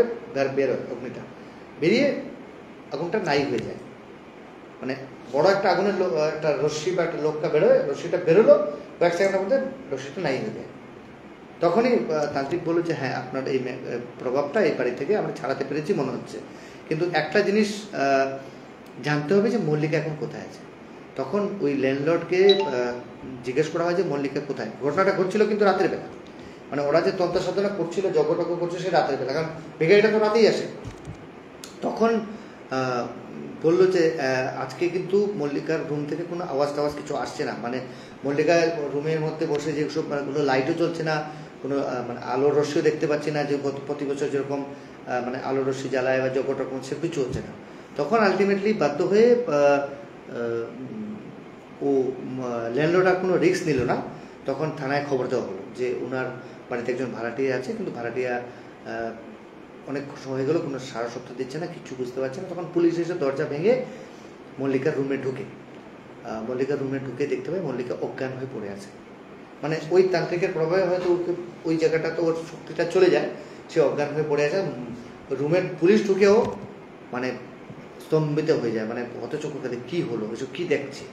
বেরোয়, অগ্নিটা বেরিয়ে আগুনটা নাই হয়ে যায়, মানে বড় একটা আগুনের একটা রশ্মি বা একটা লোকটা বেরোয়, রশ্মিটা বেরোলো, কয়েক সেকেন্ডের মধ্যে রশ্মিটা নাই হয়ে যায়। তখনই তান্ত্রিক বলল যে হ্যাঁ, আপনার এই প্রভাবটা এই বাড়ি থেকে আমরা ছাড়াতে পেরেছি মনে হচ্ছে, কিন্তু একটা জিনিস জানতে হবে যে মল্লিকা এখন কোথায় আছে। তখন ওই ল্যান্ডলর্ডকে জিজ্ঞেস করা হয় যে মল্লিকা কোথায়। ঘটনাটা ঘটছিল কিন্তু রাতের বেলা, মানে ওরা যে তন্ত্র সাধনা করছিল, যজ্ঞটজ্ঞ করছে, সে রাতের বেলা, কারণ ভিখারিটা তো রাতেই আসে। তখন বললো যে আজকে কিন্তু মল্লিকার রুম থেকে কোনো আওয়াজ টাওয়াজ কিছু আসছে না, মানে মল্লিকার রুমের মধ্যে বসে যে সব কোনো লাইটও জ্বলছে না, কোনো মানে আলোর রশ্মিও দেখতে পাচ্ছি না, যে প্রতি বছর যেরকম মানে আলোর রশ্মি জ্বালায় বা যজ্ঞটজ্ঞ সে কিছু হচ্ছে না। তখন আলটিমেটলি বাধ্য হয়ে ও ল্যান্ডলর্ড আর কোনো রিস্ক নিল না, তখন থানায় খবর দেওয়া হলো যে ওনার বাড়িতে একজন ভাড়াটিয়া আছে, কিন্তু ভাড়াটিয়া অনেক সময় হয়ে গেলো, কোনো সারা শব্দ দিচ্ছে না, কিছু বুঝতে পারছে না। তখন পুলিশ এসে দরজা ভেঙে মল্লিকার রুমে ঢুকে দেখতে পায় মল্লিকা অজ্ঞান হয়ে পড়ে আছে। মানে ওই তান্ত্রিকের প্রভাবে হয়তো ওই জায়গাটা তো ওর শক্তিটা চলে যায়, সে অজ্ঞান হয়ে পড়ে আছে। রুমের পুলিশ ঢুকেও মানে স্তম্ভিত হয়ে যায়, মানে হতচকিত, কি হলো, এসব কি দেখছি।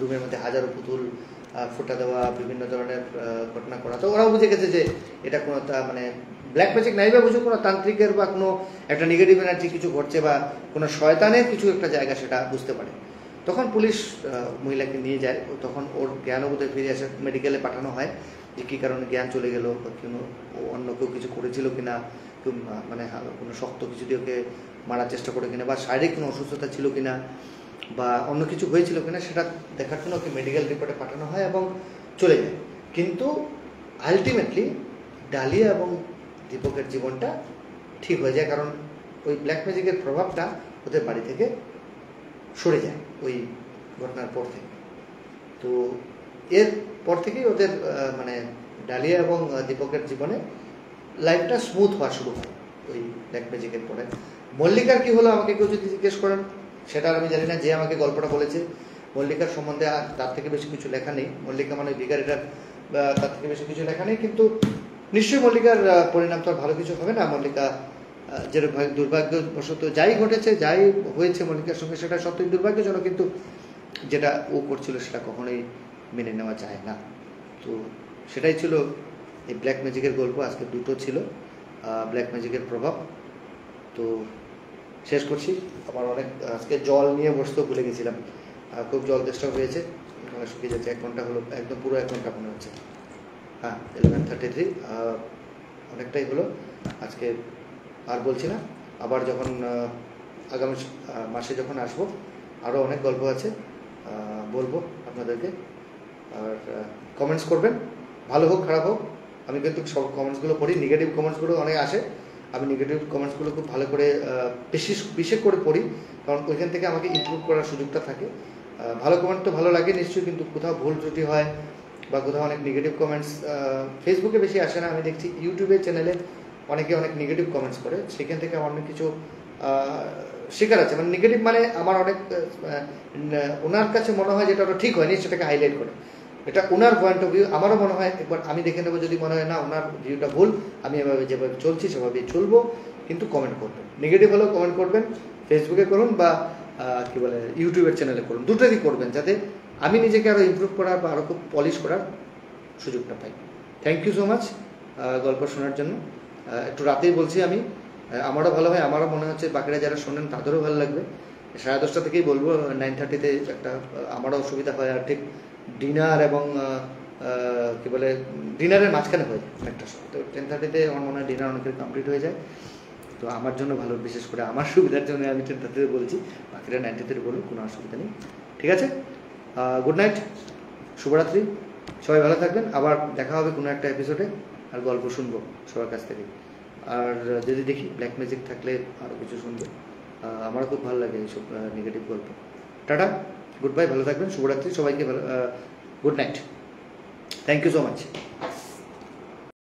রুমের মধ্যে হাজারো পুতুল, ফোঁটা দেওয়া, বিভিন্ন ধরনের ঘটনা করা। তো ওরাও বুঝে গেছে যে এটা কোনো মানে ব্ল্যাক ম্যাজিক নাই, বা বুঝে কোনো তান্ত্রিকের বা কোনো একটা নেগেটিভ এনার্জি কিছু ঘটছে, বা কোনো শয়তানের কিছু একটা জায়গা, সেটা বুঝতে পারে। তখন পুলিশ মহিলাকে নিয়ে যায়, তখন ওর জ্ঞানবোধে ফিরে আসে, মেডিকেলে পাঠানো হয় যে কী কারণে জ্ঞান চলে গেল, বা কোনো অন্য কেউ কিছু করেছিল কিনা, কেউ মানে কোনো শক্ত কিছু দিয়ে ওকে মারার চেষ্টা করে কিনা, বা শারীরিক কোনো অসুস্থতা ছিল কিনা, বা অন্য কিছু হয়েছিল কিনা, সেটা দেখার জন্য ওকে মেডিকেল রিপোর্টে পাঠানো হয় এবং চলে যায়। কিন্তু আলটিমেটলি ডালিয়া এবং দীপকের জীবনটা ঠিক হয়ে যায়, কারণ ওই ব্ল্যাক ম্যাজিকের প্রভাবটা ওদের বাড়ি থেকে সরে যায় ওই ঘটনার পর থেকে। তো এর পর থেকেই ওদের মানে ডালিয়া এবং দীপকের জীবনে লাইফটা স্মুথ হওয়া শুরু হয়। ওই ব্ল্যাক ম্যাজিকের পরে। মল্লিকার কি হলো আমাকে কেউ যদি জিজ্ঞেস করেন, সেটা আমি জানি না। যে আমাকে গল্পটা বলেছে, মল্লিকার সম্বন্ধে আর তার থেকে বেশি কিছু লেখা নেই। মল্লিকা মানে ভিখারিটার, তার থেকে বেশি কিছু লেখা নেই, কিন্তু নিশ্চয়ই মল্লিকার পরিণাম তো আর ভালো কিছু হবে না। মল্লিকা যে দুর্ভাগ্যবশত যাই ঘটেছে, যাই হয়েছে মল্লিকার সঙ্গে, সেটা সত্যই দুর্ভাগ্যজনক, কিন্তু যেটা ও করছিল সেটা কখনোই মেনে নেওয়া যায় না। তো সেটাই ছিল এই ব্ল্যাক ম্যাজিকের গল্প। আজকে দুটো ছিল ব্ল্যাক ম্যাজিকের প্রভাব। তো শেষ করছি। আমার অনেক আজকে জল নিয়ে বসতেও ভুলে গেছিলাম, খুব জল তেষ্টা হয়েছে, শুকিয়ে যাচ্ছে। 1 ঘন্টা হলো, একদম পুরো 1 ঘন্টা মনে হচ্ছে। হ্যাঁ, 11:33, অনেকটাই হলো আজকে। আর বলছি না, আবার যখন আগামী মাসে যখন আসবো, আরও অনেক গল্প আছে, বলবো আপনাদেরকে। আর কমেন্টস করবেন, ভালো হোক খারাপ হোক। আমি কিন্তু সব কমেন্টসগুলো পড়ি, নেগেটিভ কমেন্টসগুলো অনেক আসে, আমি নেগেটিভ কমেন্টসগুলো খুব ভালো করে বিশেষ করে পড়ি, কারণ ওইখান থেকে আমাকে ইমপ্রুভ করার সুযোগটা থাকে। ভালো কমেন্ট তো ভালো লাগে নিশ্চয়ই, কিন্তু কোথাও ভুল ত্রুটি হয় বা কোথাও অনেক নেগেটিভ কমেন্টস, ফেসবুকে বেশি আসে না, আমি দেখছি ইউটিউবের চ্যানেলে অনেকে অনেক নেগেটিভ কমেন্টস করে, সেখান থেকে আমার অনেক কিছু শেখার আছে। মানে নেগেটিভ মানে আমার অনেক ওনার কাছে মনে হয় যেটা ওটা ঠিক হয়নি, সেটাকে হাইলাইট করে, এটা ওনার পয়েন্ট অফ ভিউ। আমারও মনে হয় একবার আমি দেখে নেবো, যদি মনে হয় না ওনার ভিউটা ভুল, আমি এভাবে যেভাবে চলছি সেভাবেই চলবো। কিন্তু কমেন্ট করবেন, নেগেটিভ হলেও কমেন্ট করবেন, ফেসবুকে করুন বা কি বলে ইউটিউবের চ্যানেলে করুন, দুটোই করবেন, যাতে আমি নিজেকে আরও ইমপ্রুভ করার বা আরও খুব পলিশ করার সুযোগটা পাই। থ্যাংক ইউ সো মাচ গল্প শোনার জন্য। একটু রাতেই বলছি আমি, আমারও ভালো হয়, আমারও মনে হচ্ছে বাকিরা যারা শোনেন তাদেরও ভালো লাগবে। 10:30 থেকেই বলবো, 9:30-তে একটা আমারও অসুবিধা হয়, আর ঠিক ডিনার এবং কি বলে ডিনারের মাঝখানে হয়ে যায় অনেকটা সময়। তো 10:30-তে আমার মনে হয় ডিনার অনেকের কমপ্লিট হয়ে যায়। তো আমার জন্য ভালো, বিশেষ করে আমার সুবিধার জন্য আমি 10:30-তে বলছি, বাকিরা 9:30-তে বলুন, কোনো অসুবিধা নেই। ঠিক আছে, গুড নাইট, শুভরাত্রি, সবাই ভালো থাকবেন। আবার দেখা হবে কোনো একটা এপিসোডে, আর গল্প শুনবো সবার কাছ থেকে। আর যদি দেখি ব্ল্যাক ম্যাজিক থাকলে আরও কিছু শুনবো, আমারও খুব ভালো লাগে এইসব নেগেটিভ গল্প। টাটা, গুড বাই, ভালো থাকবেন, শুভরাত্রি সবাইকে, ভালো, good night, thank you so much.